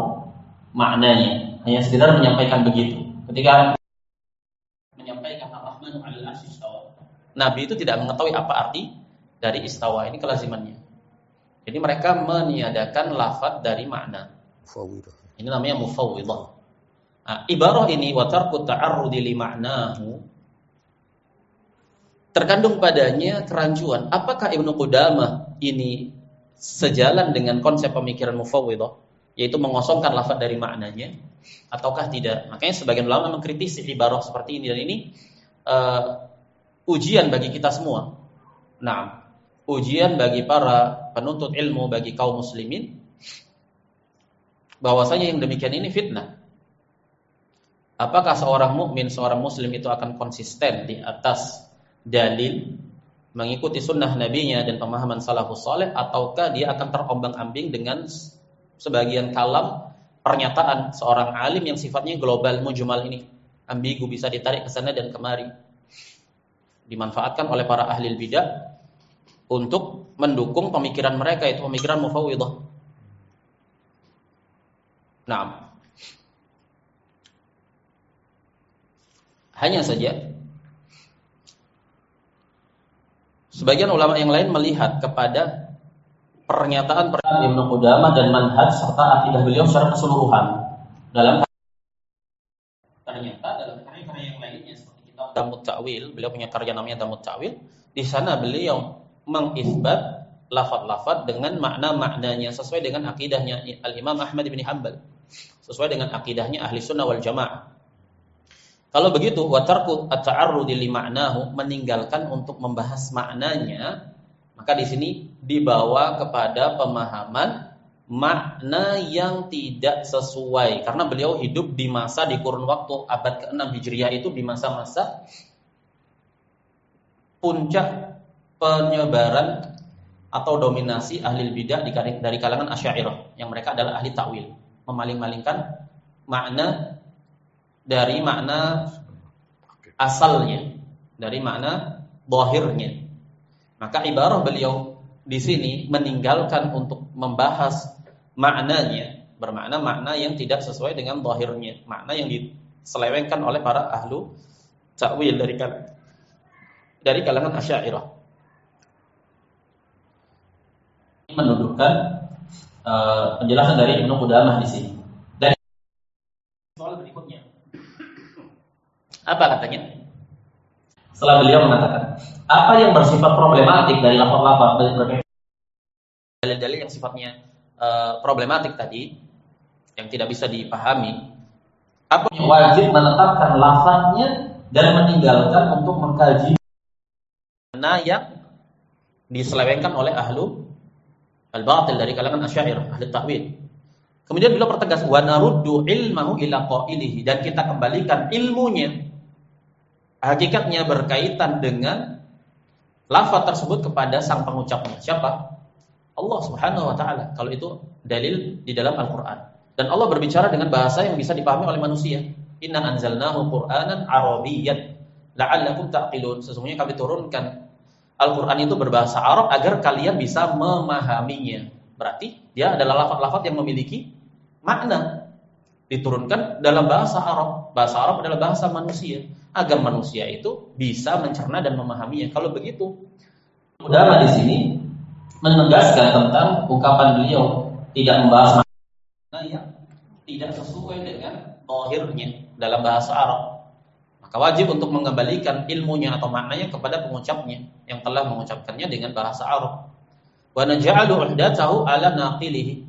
maknanya, hanya sekedar menyampaikan begitu. Ketika menyampaikan Ar-Rahmanu 'alal 'arsy istawa, nabi itu tidak mengetahui apa arti dari istawa, ini kelazimannya. Jadi mereka meniadakan lafaz dari makna. Ini namanya mufawwidhah. Nah, ibarah ini wa tarku ta'arrudi li ma'nahu, terkandung padanya kerancuan. Apakah Ibnu Qudamah ini sejalan dengan konsep pemikiran mufawwidhah, yaitu mengosongkan lafaz dari maknanya, ataukah tidak? Makanya sebagian ulama mengkritisi ibarah seperti ini, dan ini ujian bagi kita semua. Nah, ujian bagi para penuntut ilmu, bagi kaum muslimin, bahwasanya yang demikian ini fitnah. Apakah seorang mukmin, seorang muslim itu akan konsisten di atas dalil, mengikuti sunnah nabinya dan pemahaman salafus saleh, ataukah dia akan terombang-ambing dengan sebagian kalam pernyataan seorang alim yang sifatnya global, mujmal, ini ambigu, bisa ditarik ke sana dan kemari, dimanfaatkan oleh para ahli bidah untuk mendukung pemikiran mereka, itu pemikiran mufawwidhah. Nah, hanya saja sebagian ulama yang lain melihat kepada pernyataan Ibnu Qudamah dan manhaj serta akidah beliau secara keseluruhan. Ternyata dalam karya-karya yang lainnya seperti kitab Damut Ta'wil, beliau punya karya namanya Damut Ta'wil. Di sana beliau mengisbat lafaz-lafaz dengan makna-maknanya sesuai dengan akidahnya Al-Imam Ahmad bin Hanbal, sesuai dengan akidahnya Ahli Sunnah wal Jamaah. Kalau begitu, wa tarku at-ta'arrudi li ma'nahu, meninggalkan untuk membahas maknanya, maka di sini dibawa kepada pemahaman makna yang tidak sesuai, karena beliau hidup di masa, di kurun waktu abad ke-6 Hijriah, itu di masa-masa puncak penyebaran atau dominasi ahli bidah dari kalangan Asy'ariyah, yang mereka adalah ahli takwil, memaling-malingkan makna dari makna asalnya, dari makna zahirnya. Maka ibarah beliau di sini meninggalkan untuk membahas maknanya, bermakna makna yang tidak sesuai dengan zahirnya, makna yang diselewengkan oleh para ahlu takwil dari kalangan Asy'ariyah. Ini menunjukkan penjelasan dari Ibnu Qudamah di sini. Dan soal berikutnya, apa katanya? Setelah beliau mengatakan, apa yang bersifat problematik dari lafaz-lafaz, dalil-dalil yang sifatnya problematik tadi, yang tidak bisa dipahami, apa yang wajib menetapkan lafaznya dan meninggalkan untuk mengkaji mana yang diselewengkan oleh ahlu al-batil dari kalangan Asy'ariyah, ahli takwil. Kemudian beliau pertegas, wa naruddu ilmahu ila qailihi, dan kita kembalikan ilmunya, hakikatnya berkaitan dengan lafaz tersebut kepada sang pengucapnya. Siapa? Allah Subhanahu wa taala. Kalau itu dalil di dalam Al-Qur'an. Dan Allah berbicara dengan bahasa yang bisa dipahami oleh manusia. Inna anzalnahu Qur'anan Arabiyyan la'allakum ta'qilun. Sesungguhnya kami turunkan Al-Qur'an itu berbahasa Arab agar kalian bisa memahaminya. Berarti dia adalah lafaz-lafaz yang memiliki makna. diturunkan dalam bahasa Arab. Bahasa Arab adalah bahasa manusia, agar manusia itu bisa mencerna dan memahaminya. Kalau begitu, Qudamah di sini menegaskan tentang ungkapan beliau tidak membahas makna yang tidak sesuai dengan zahirnya dalam bahasa Arab. Maka wajib untuk mengembalikan ilmunya atau maknanya kepada pengucapnya yang telah mengucapkannya dengan bahasa Arab. Wa naj'alu uhdatahu ala naqilihi,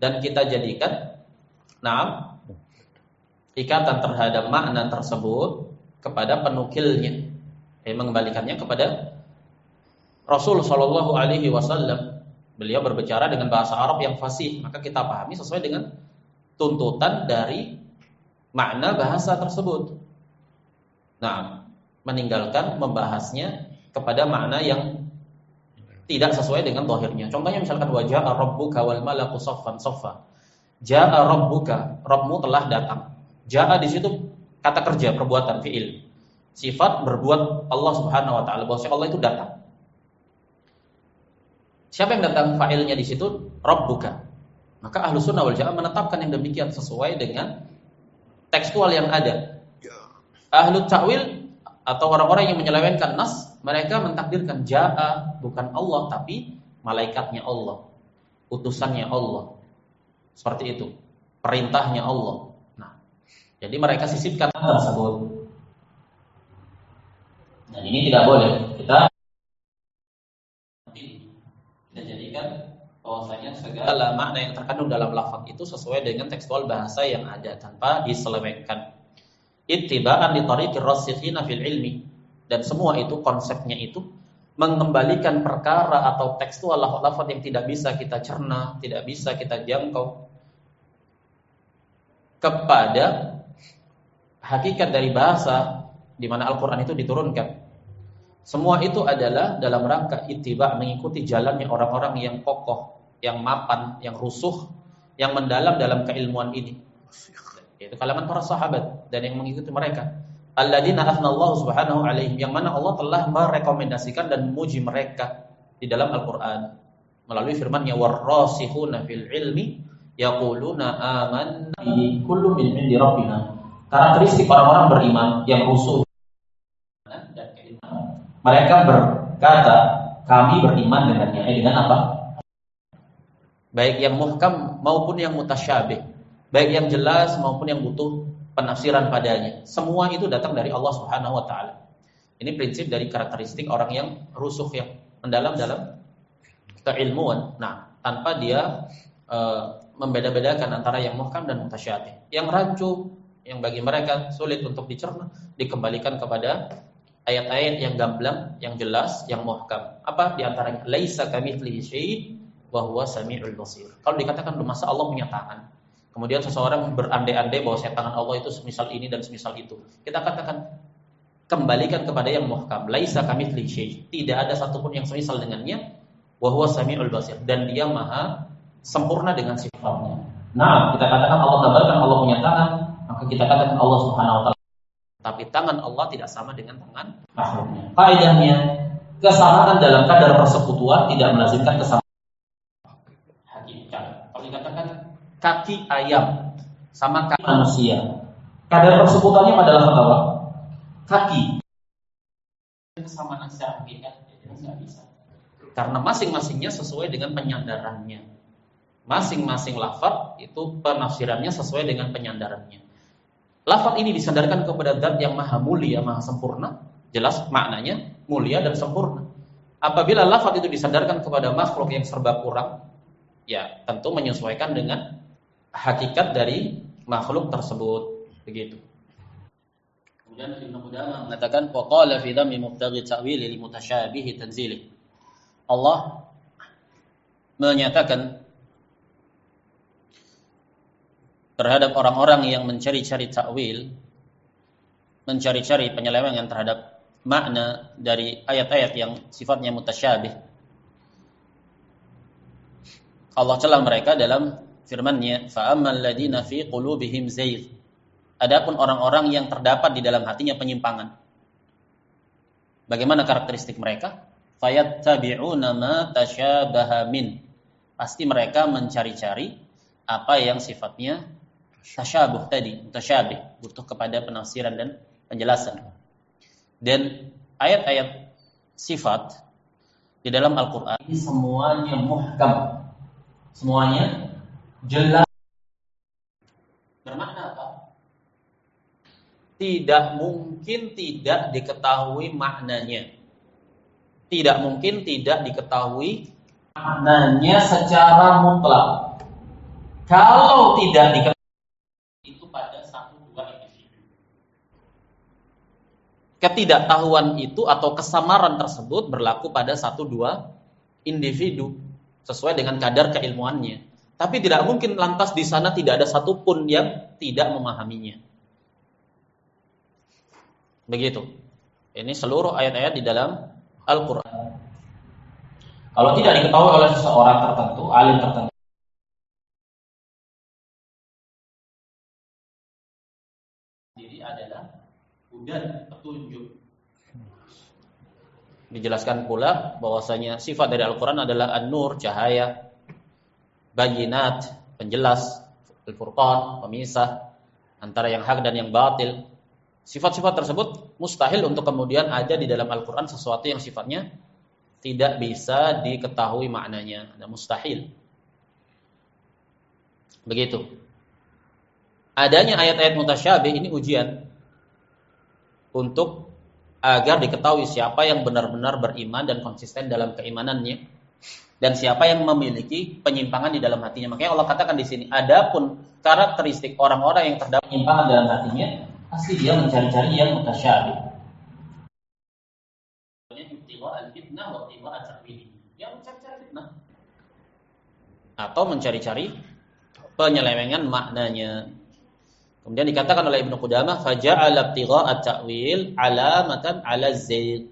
dan kita jadikan ikatan terhadap makna tersebut kepada penukilnya, mengembalikannya kepada Rasul sallallahu alaihi wasallam. Beliau berbicara dengan bahasa Arab yang fasih, maka kita pahami sesuai dengan tuntutan dari makna bahasa tersebut. Meninggalkan membahasnya kepada makna yang tidak sesuai dengan zahirnya. Contohnya misalkan waja'a rabbuka wal malaku saffan saffa. Ja'a rabbuka, Rabbmu telah datang. Ja'a di situ kata kerja, perbuatan, fiil. Sifat berbuat Allah Subhanahu wa taala, bahwa Allah itu datang. Siapa yang datang? Fa'ilnya di situ rabbuka. Maka Ahlus Sunnah wal Jamaah menetapkan yang demikian sesuai dengan tekstual yang ada. Ahlu ta'wil atau orang-orang yang menyelewengkan nas, mereka mentakdirkan ja'a bukan Allah tapi malaikatnya Allah, utusannya Allah. Seperti itu, perintahnya Allah. Jadi mereka sisipkan tersebut. Dan ini tidak boleh. Kita jadikan bahwasanya segala makna yang terkandung dalam lafaz itu sesuai dengan tekstual bahasa yang ada tanpa diselewengkan. Ittiba'an li tariqir rasikhina fil ilmi, dan semua itu konsepnya itu mengembalikan perkara atau tekstual lafaz yang tidak bisa kita cerna, tidak bisa kita jangkau kepada hakikat dari bahasa di mana Al-Qur'an itu diturunkan. Semua itu adalah dalam rangka ittiba', mengikuti jalannya orang-orang yang kokoh, yang mapan, yang rusuh, yang mendalam dalam keilmuan ini. Yaitu kalangan para sahabat dan yang mengikuti mereka. Alladzina athnallahu subhanahu alaihim, yang mana Allah telah merekomendasikan dan memuji mereka di dalam Al-Qur'an melalui firman-Nya warrasikhuna fil ilmi yaquluna amanna bihi kullun min indi rabbina. Karakteristik orang-orang beriman yang rusuh dan keimanan, mereka berkata kami beriman dengannya. Dengan apa? Baik yang muhkam maupun yang mutasyabih, baik yang jelas maupun yang butuh penafsiran padanya. Semua itu datang dari Allah Subhanahu wa taala. Ini prinsip dari karakteristik orang yang rusuh, yang mendalam dalam keilmuan. Tanpa dia membeda-bedakan antara yang muhkam dan mutasyabih. Yang rancu, yang bagi mereka sulit untuk dicerna, dikembalikan kepada ayat-ayat yang gamblang, yang jelas, yang muhkam. Apa di antaranya? Laisa kamitslihi syai' wa huwa samiul basir. Kalau dikatakan masa Allah punya tangan, kemudian seseorang berandai-andai bahwa tangan Allah itu semisal ini dan semisal itu, kita katakan kembalikan kepada yang muhkam. Laisa kamitslihi syai', tidak ada satupun yang semisal dengannya, wa huwa samiul basir, dan dia maha sempurna dengan sifatnya. Kita katakan Allah gambarkan Allah punya tangan, maka kita katakan Allah Subhanahu wa taala. Tapi tangan Allah tidak sama dengan tangan makhluknya. Kaidahnya, kesamaan dalam kadar persekutuan tidak melazimkan kesamaan hakikat. Kalau dikatakan kaki ayam sama kaki manusia, kadar persekutuannya pada lafaz apa? Kaki. Kesamaan secara hakikat tidak bisa. Karena masing-masingnya sesuai dengan penyandarannya. Masing-masing lafaz itu penafsirannya sesuai dengan penyandarannya. Lafaz ini disandarkan kepada zat yang maha mulia, maha sempurna, jelas maknanya mulia dan sempurna. Apabila lafaz itu disandarkan kepada makhluk yang serba kurang, ya tentu menyesuaikan dengan hakikat dari makhluk tersebut, begitu. Kemudian Ibnu Qudamah mengatakan waqala fi dhammi mubtaghi ta'wil lil mutasyabih tanzilih. Allah menyatakan terhadap orang-orang yang mencari-cari ta'wil, mencari-cari penyelewengan terhadap makna dari ayat-ayat yang sifatnya mutasyabih. Allah cela mereka dalam firman-Nya, fa ammal ladina fi qulubihim zayg. Adapun orang-orang yang terdapat di dalam hatinya penyimpangan. Bagaimana karakteristik mereka? Fayattabi'una ma tasyabaha min. Pasti mereka mencari-cari apa yang sifatnya tasyabuh tadi, mutasyabih, butuh kepada penafsiran dan penjelasan. Dan ayat-ayat sifat di dalam Al-Qur'an ini semuanya muhkam. Semuanya jelas. Bermakna apa? Tidak mungkin tidak diketahui maknanya. Tidak mungkin tidak diketahui maknanya secara mutlak. Kalau tidak diketahui itu pada satu dua individu. Ketidaktahuan itu atau kesamaran tersebut berlaku pada satu dua individu sesuai dengan kadar keilmuannya. Tapi tidak mungkin lantas di sana tidak ada satupun yang tidak memahaminya. Begitu. Ini seluruh ayat-ayat di dalam Al-Quran. Kalau tidak diketahui oleh seseorang tertentu, alim tertentu, jadi adalah hudan, petunjuk. Dijelaskan pula bahwasanya sifat dari Al-Quran adalah an-nur, cahaya, bayinat, penjelas, al-furqan, pemisah antara yang hak dan yang batil. Sifat-sifat tersebut mustahil untuk kemudian ada di dalam Al-Quran sesuatu yang sifatnya tidak bisa diketahui maknanya. Ada mustahil. Begitu. Adanya ayat-ayat mutasyabih ini ujian untuk agar diketahui siapa yang benar-benar beriman dan konsisten dalam keimanannya dan siapa yang memiliki penyimpangan di dalam hatinya. Makanya Allah katakan di sini, adapun karakteristik orang-orang yang terdapat penyimpangan dalam hatinya, pasti dia mencari-cari yang mutasyabih. Dia mencari-cari fitnah atau mencari-cari penyelewengan maknanya. Kemudian dikatakan oleh Ibnu Qudamah, faja'ala ibtigha'a ta'wil alamatan 'ala zayg.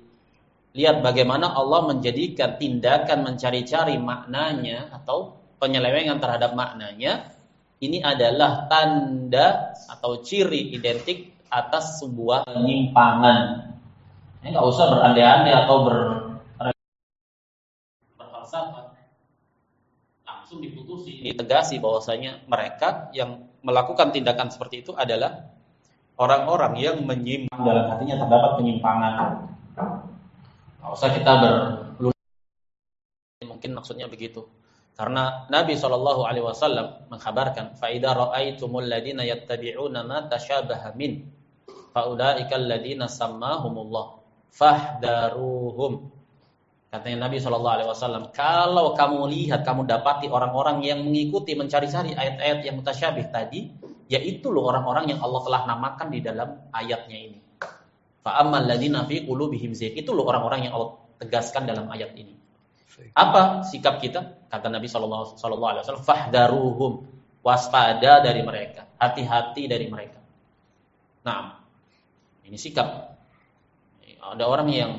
Lihat bagaimana Allah menjadikan tindakan mencari-cari maknanya atau penyelewengan terhadap maknanya ini adalah tanda atau ciri identik atas sebuah penyimpangan. Ini nggak usah berandai-andai atau berfalsafah. Langsung diputusi, ditegasi bahwasanya mereka yang melakukan tindakan seperti itu adalah orang-orang yang menyimpang dalam hatinya terdapat penyimpangan. Nggak usah kita mungkin maksudnya begitu. Karena Nabi SAW mengkhabarkan, "Fa'idza ra'aitumul ladzina yattabi'una ma tasyabaha min, faulaikal ladzina sammahumullah, fahdaruhum." Katanya Nabi SAW, kalau kamu lihat, kamu dapati orang-orang yang mengikuti, mencari-cari ayat-ayat yang mutasyabih tadi, yaitu loh orang-orang yang Allah telah namakan di dalam ayatnya ini. Fa'ammal ladzina fi qulubihim zayg, itu loh orang-orang yang Allah tegaskan dalam ayat ini. Apa sikap kita? Kata Nabi SAW, fahdaruhum, waspada dari mereka, hati-hati dari mereka. Nah, ini sikap. Ada orang yang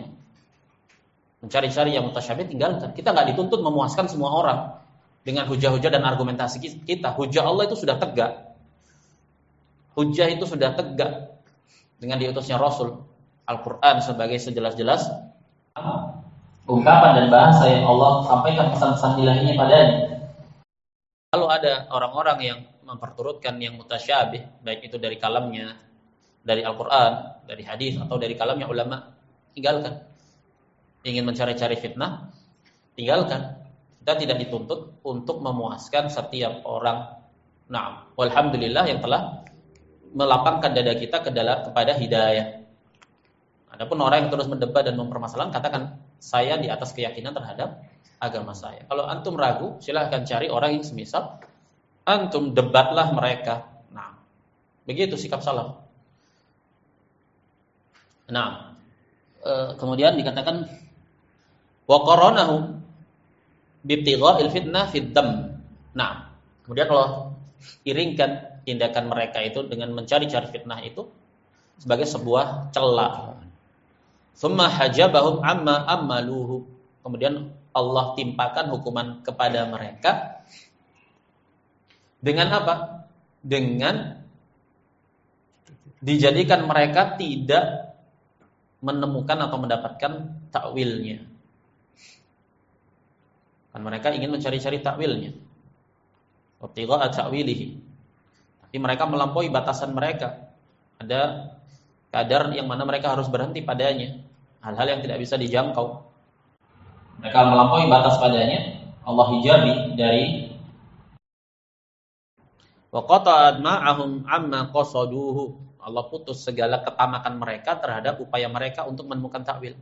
mencari-cari yang mutasyabih, tinggalkan. Kita nggak dituntut memuaskan semua orang dengan hujah-hujah dan argumentasi kita. Hujah Allah itu sudah tegak. Hujah itu sudah tegak dengan diutusnya Rasul. Al-Quran sebagai sejelas-jelas ungkapan dan bahasa yang Allah sampaikan pesan-pesan ilahinya padanya. Kalau ada orang-orang yang memperturutkan yang mutasyabih, baik itu dari kalamnya, dari Al-Quran, dari hadis, atau dari kalamnya ulama, tinggalkan. Ingin mencari-cari fitnah, tinggalkan. Kita tidak dituntut untuk memuaskan setiap orang. Nah, walhamdulillah yang telah melapangkan dada kita kepada hidayah. Adapun orang yang terus mendebat dan mempermasalahkan, katakan, saya di atas keyakinan terhadap agama saya. Kalau antum ragu, silahkan cari orang yang semisal antum, debatlah mereka. Nah, begitu sikap salaf. Nah, kemudian dikatakan wa qaranahu bibtigha'il fitnah fid dam. Nah, kemudian kalau iringkan tindakan mereka itu dengan mencari-cari fitnah itu sebagai sebuah cela. Summa hajabahum amma ammaluhu. Kemudian Allah timpakan hukuman kepada mereka dengan apa? Dengan dijadikan mereka tidak menemukan atau mendapatkan takwilnya. Kan mereka ingin mencari-cari takwilnya. Wabtigha'a ta'wilihi. Tapi mereka melampaui batasan mereka. Ada kadar yang mana mereka harus berhenti padanya. Hal-hal yang tidak bisa dijangkau. Mereka melampaui batas padanya. Allah hijabi dari wa qata'at ma'ahum amma qasaduhu. Allah putus segala ketamakan mereka terhadap upaya mereka untuk menemukan takwil.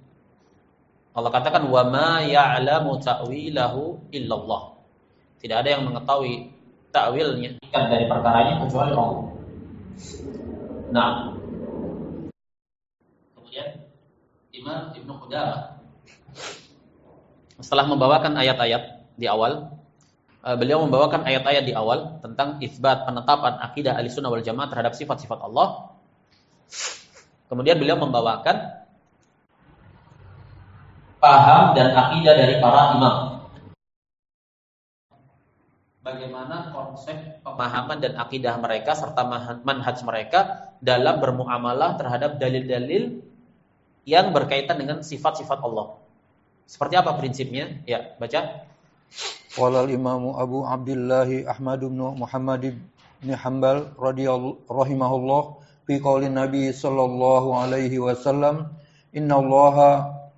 Allah katakan wa ma ya'lamu ta'wilahu illallah. Tidak ada yang mengetahui takwilnya dari perkaranya kecuali Allah. Nah, kemudian Imam Ibnu Qudamah setelah membawakan ayat-ayat di awal, beliau membawakan ayat-ayat di awal tentang isbat penetapan akidah Ahlussunnah wal Jamaah terhadap sifat-sifat Allah. Kemudian beliau membawakan paham dan akidah dari para imam. Bagaimana konsep pemahaman dan akidah mereka serta manhaj mereka dalam bermuamalah terhadap dalil-dalil yang berkaitan dengan sifat-sifat Allah. Seperti apa prinsipnya? Ya, baca. Qala al-Imam Abu Abdullah Ahmad bin Muhammad bin Hanbal rahimahullah fi qaulin Nabi sallallahu alaihi wasallam, innallaha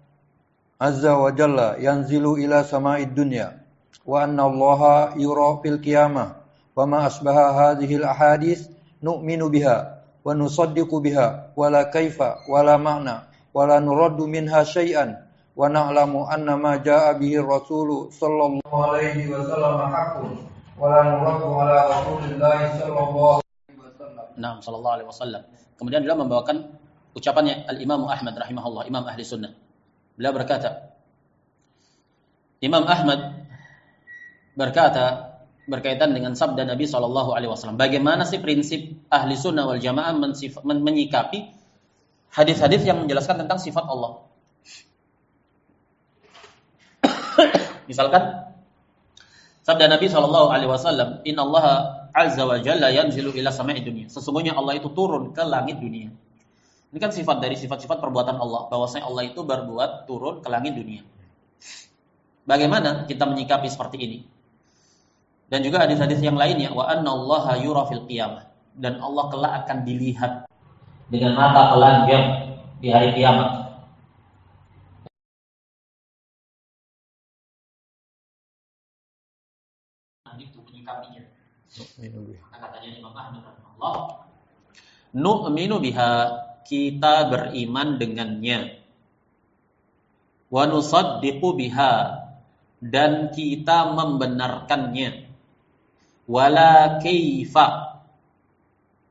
azza wa jalla yanzilu ila sama'id dunya wa anna Allaha yura fil qiyamah wa ma asbaha hadhihi al-ahadits nu'minu biha wa nusaddiqu biha wa la kaifa wa la ma'na wa la nuraddu minha syai'an wa na'lamu anna ma jaa'a bihi Rasul sallallahu alaihi wasallam haqqun wa la nuraddu ala Rasulillah sallallahu alaihi wasallam. Naam, sallallahu alaihi wasallam. Kemudian beliau membawakan ucapannya Al-Imam Ahmad rahimahullah, Imam Ahli Sunnah. Beliau berkata, Imam Ahmad berkata berkaitan dengan sabda Nabi sallallahu alaihi wasallam. Bagaimana sih prinsip Ahli Sunnah wal Jamaah menyikapi hadis-hadis yang menjelaskan tentang sifat Allah? Misalkan sabda Nabi sallallahu alaihi wasallam, "Innallaha azza wa jalla yanzilu ila sama'id dunya." Sesungguhnya Allah itu turun ke langit dunia. Ini kan sifat dari sifat-sifat perbuatan Allah, bahwasanya Allah itu berbuat turun ke langit dunia. Bagaimana kita menyikapi seperti ini? Dan juga hadis-hadis yang lainnya, wa anna Allaha yura fil qiyamah, dan Allah kelak akan dilihat dengan mata telanjang di hari kiamat. Itu menyikapinya. Katanya Imam Ahmad rahimahullah, nu'minu biha, kita beriman dengannya. Wa nusaddiqu biha, dan kita membenarkannya. Wala kaifa,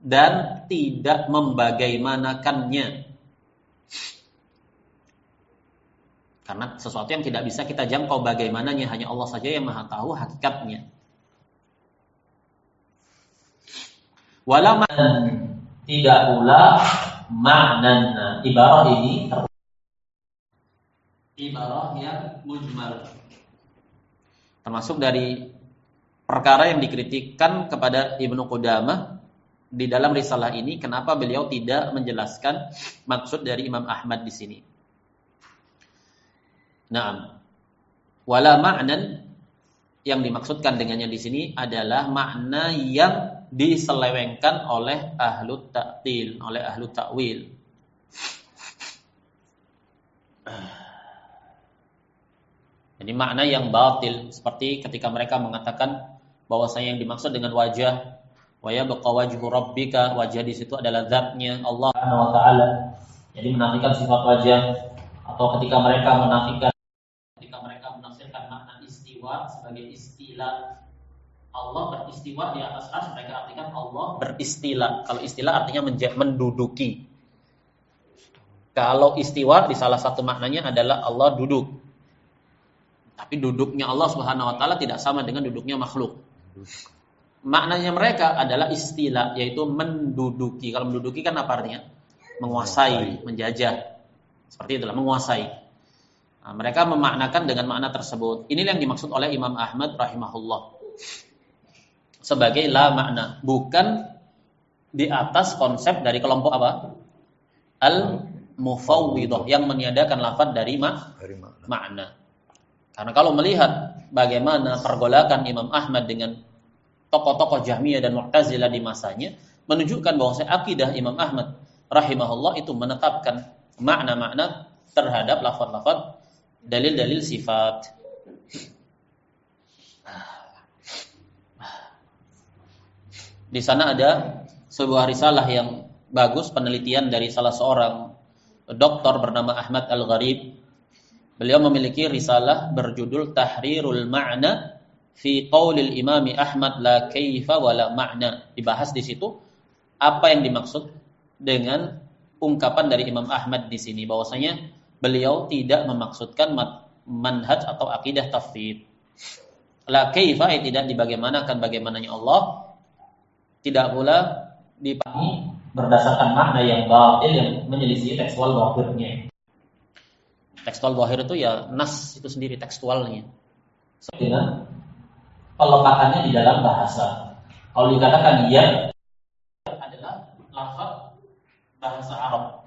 dan tidak membagaimanakannya. Karena sesuatu yang tidak bisa kita jangkau bagaimananya, hanya Allah saja yang Maha tahu hakikatnya. Wala tidak pula maknanya. Ibarah ini ibarah yang mujmal, termasuk dari perkara yang dikritikkan kepada Ibnu Qudamah di dalam risalah ini. Kenapa beliau tidak menjelaskan maksud dari Imam Ahmad di sini? Naam, wala ma'nan, yang dimaksudkan dengannya di sini adalah makna yang diselewengkan oleh ahlu ta'til, oleh ahlu ta'wil. Jadi makna yang batil, seperti ketika mereka mengatakan bahwasanya yang dimaksud dengan wajah, wa yabqa wajhu rabbika, wajah di situ adalah zatnya Allah Subhanahu wa taala. Jadi menafikan sifat wajah, atau ketika mereka menafsirkan makna istiwa sebagai istilah, Allah beristiwa di atas arsy, mereka artikan Allah beristilah. Kalau istilah artinya menduduki. Kalau istiwa di salah satu maknanya adalah Allah duduk. Tapi duduknya Allah Subhanahu wa taala tidak sama dengan duduknya makhluk. Maknanya mereka adalah istilah, yaitu menduduki. Kalau menduduki kan apa artinya? Menguasai, menjajah. Seperti itulah, menguasai. Nah, mereka memaknakan dengan makna tersebut. Inilah yang dimaksud oleh Imam Ahmad rahimahullah sebagai la makna, bukan di atas konsep dari kelompok apa? Al-Mufawwidah, yang meniadakan lafaz dari makna. Karena kalau melihat bagaimana pergolakan Imam Ahmad dengan tokoh-tokoh Jahmiyah dan Mu'tazilah di masanya menunjukkan bahwa akidah Imam Ahmad rahimahullah itu menetapkan makna-makna terhadap lafaz-lafaz dalil-dalil sifat. Di sana ada sebuah risalah yang bagus, penelitian dari salah seorang doktor bernama Ahmad Al-Gharib. Beliau memiliki risalah berjudul Tahrirul Ma'na fi qaulil Imam Ahmad la kaifa wala ma'na. Dibahas di situ apa yang dimaksud dengan ungkapan dari Imam Ahmad di sini, bahwasanya beliau tidak memaksudkan manhaj atau akidah tauhid. La kaifa tidak dibagaimanakan bagaimananya Allah, tidak pula dipahami berdasarkan makna yang batil yang menyelisih tekstual zahirnya. Tekstual zahir itu ya nas itu sendiri tekstualnya. Dengan pelekatan di dalam bahasa. Kalau dikatakan ya adalah lafaz bahasa Arab.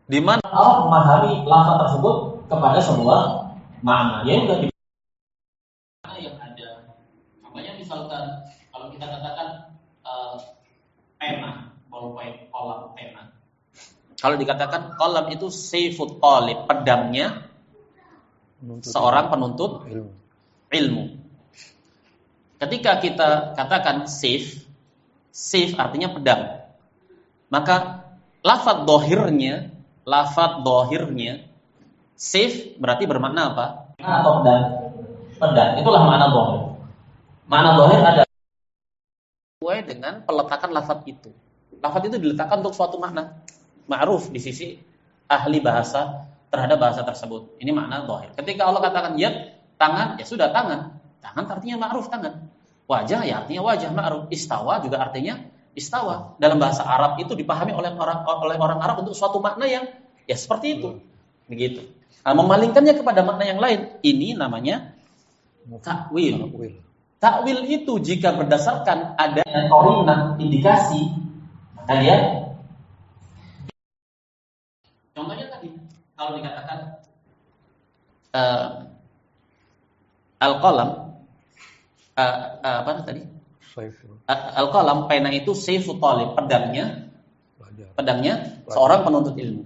Di mana Arab memahami lafaz tersebut kepada sebuah makna. Ya udah di mana yang ada. Contohnya misalkan kalau kita katakan pena, bolpen, kolam pena. Kalau dikatakan kolam itu sayfut talib, pedangnya seorang penuntut ilmu. Ketika kita katakan sayf artinya pedang. Maka lafadz dohirnya sayf berarti bermakna apa? Atau pedang. Pedang, itulah makna dohir. Makna dohir ada sesuai dengan peletakan lafadz itu. Lafadz itu diletakkan untuk suatu makna ma'ruf di sisi ahli bahasa terhadap bahasa tersebut. Ini makna zahir. Ketika Allah katakan yad, tangan, ya sudah tangan. Tangan artinya ma'ruf, tangan. Wajah ya artinya wajah, ma'ruf. Istawa juga artinya istawa. Dalam bahasa Arab itu dipahami oleh orang Arab untuk suatu makna yang ya seperti itu. Begitu. Nah, memalingkannya kepada makna yang lain, ini namanya takwil. Takwil itu jika berdasarkan adanya qarinah, indikasi, maka dia contohnya tadi kalau dikatakan al-qalam apa tadi? Al-qalam, pena itu sayfut talib, pedangnya seorang penuntut ilmu.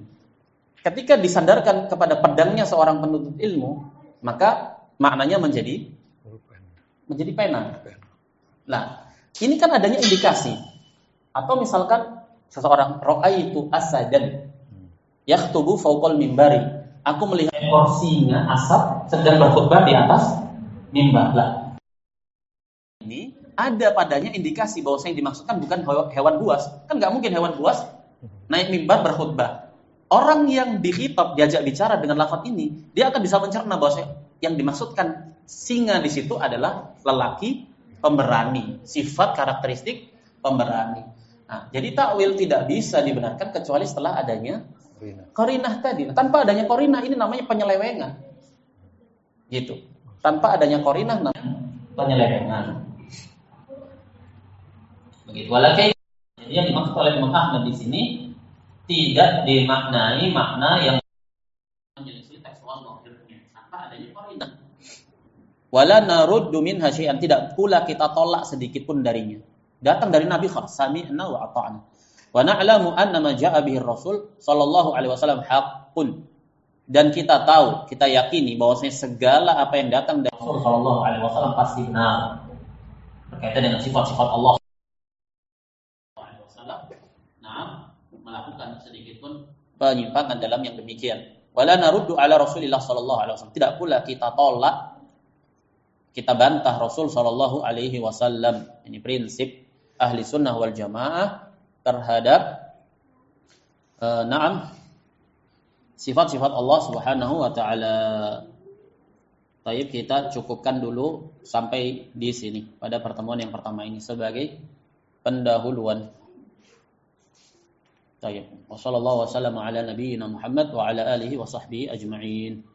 Ketika disandarkan kepada pedangnya seorang penuntut ilmu, maka maknanya menjadi pena. Nah, ini kan adanya indikasi. Atau misalkan seseorang ra'aitu asadan yakhtubu fawqal mimbari. Aku melihat ekor singa asap sedang berkhutbah di atas mimbar. Lah, ini ada padanya indikasi bahwa yang dimaksudkan bukan hewan buas. Kan nggak mungkin hewan buas naik mimbar berkhutbah. Orang yang dikhitab, diajak bicara dengan lafaz ini, dia akan bisa mencerna bahwa yang dimaksudkan singa di situ adalah lelaki pemberani, sifat karakteristik pemberani. Nah, jadi takwil tidak bisa dibenarkan kecuali setelah adanya qarinah tadi. Tanpa adanya qarinah ini namanya penyelewengan. Gitu. Tanpa adanya qarinah namanya penyelewengan. Begitu. Walakin yang dimaksud oleh Imam Ahmad di sini tidak dimaknai makna yang menyelisih tekstual zahirnya tanpa adanya qarinah. Wala naruddu minha syai'an, tidak pula kita tolak sedikit pun darinya. Datang dari Nabi khas, sami'na wa ata'na. Wa na'lamu anna ma ja'a bihi Rasul sallallahu alaihi wasallam haqqun. Dan kita tahu, kita yakini bahwasanya segala apa yang datang dari Rasul sallallahu alaihi wasallam pasti benar. Berkaitan dengan sifat-sifat Allah sallallahu alaihi wasallam. Nah, melakukan sedikit pun penyimpangan dalam yang demikian. Wala naruddu ala Rasulillah sallallahu alaihi wasallam. Tidak pula kita tolak, kita bantah Rasul sallallahu alaihi wasallam. Ini prinsip ahli sunnah wal jamaah terhadap sifat-sifat Allah subhanahu wa ta'ala. Baik, kita cukupkan dulu sampai di sini pada pertemuan yang pertama ini sebagai pendahuluan. Baik, wassallallahu wasallam ala nabiyyina Muhammad wa ala alihi wa sahbihi ajma'in.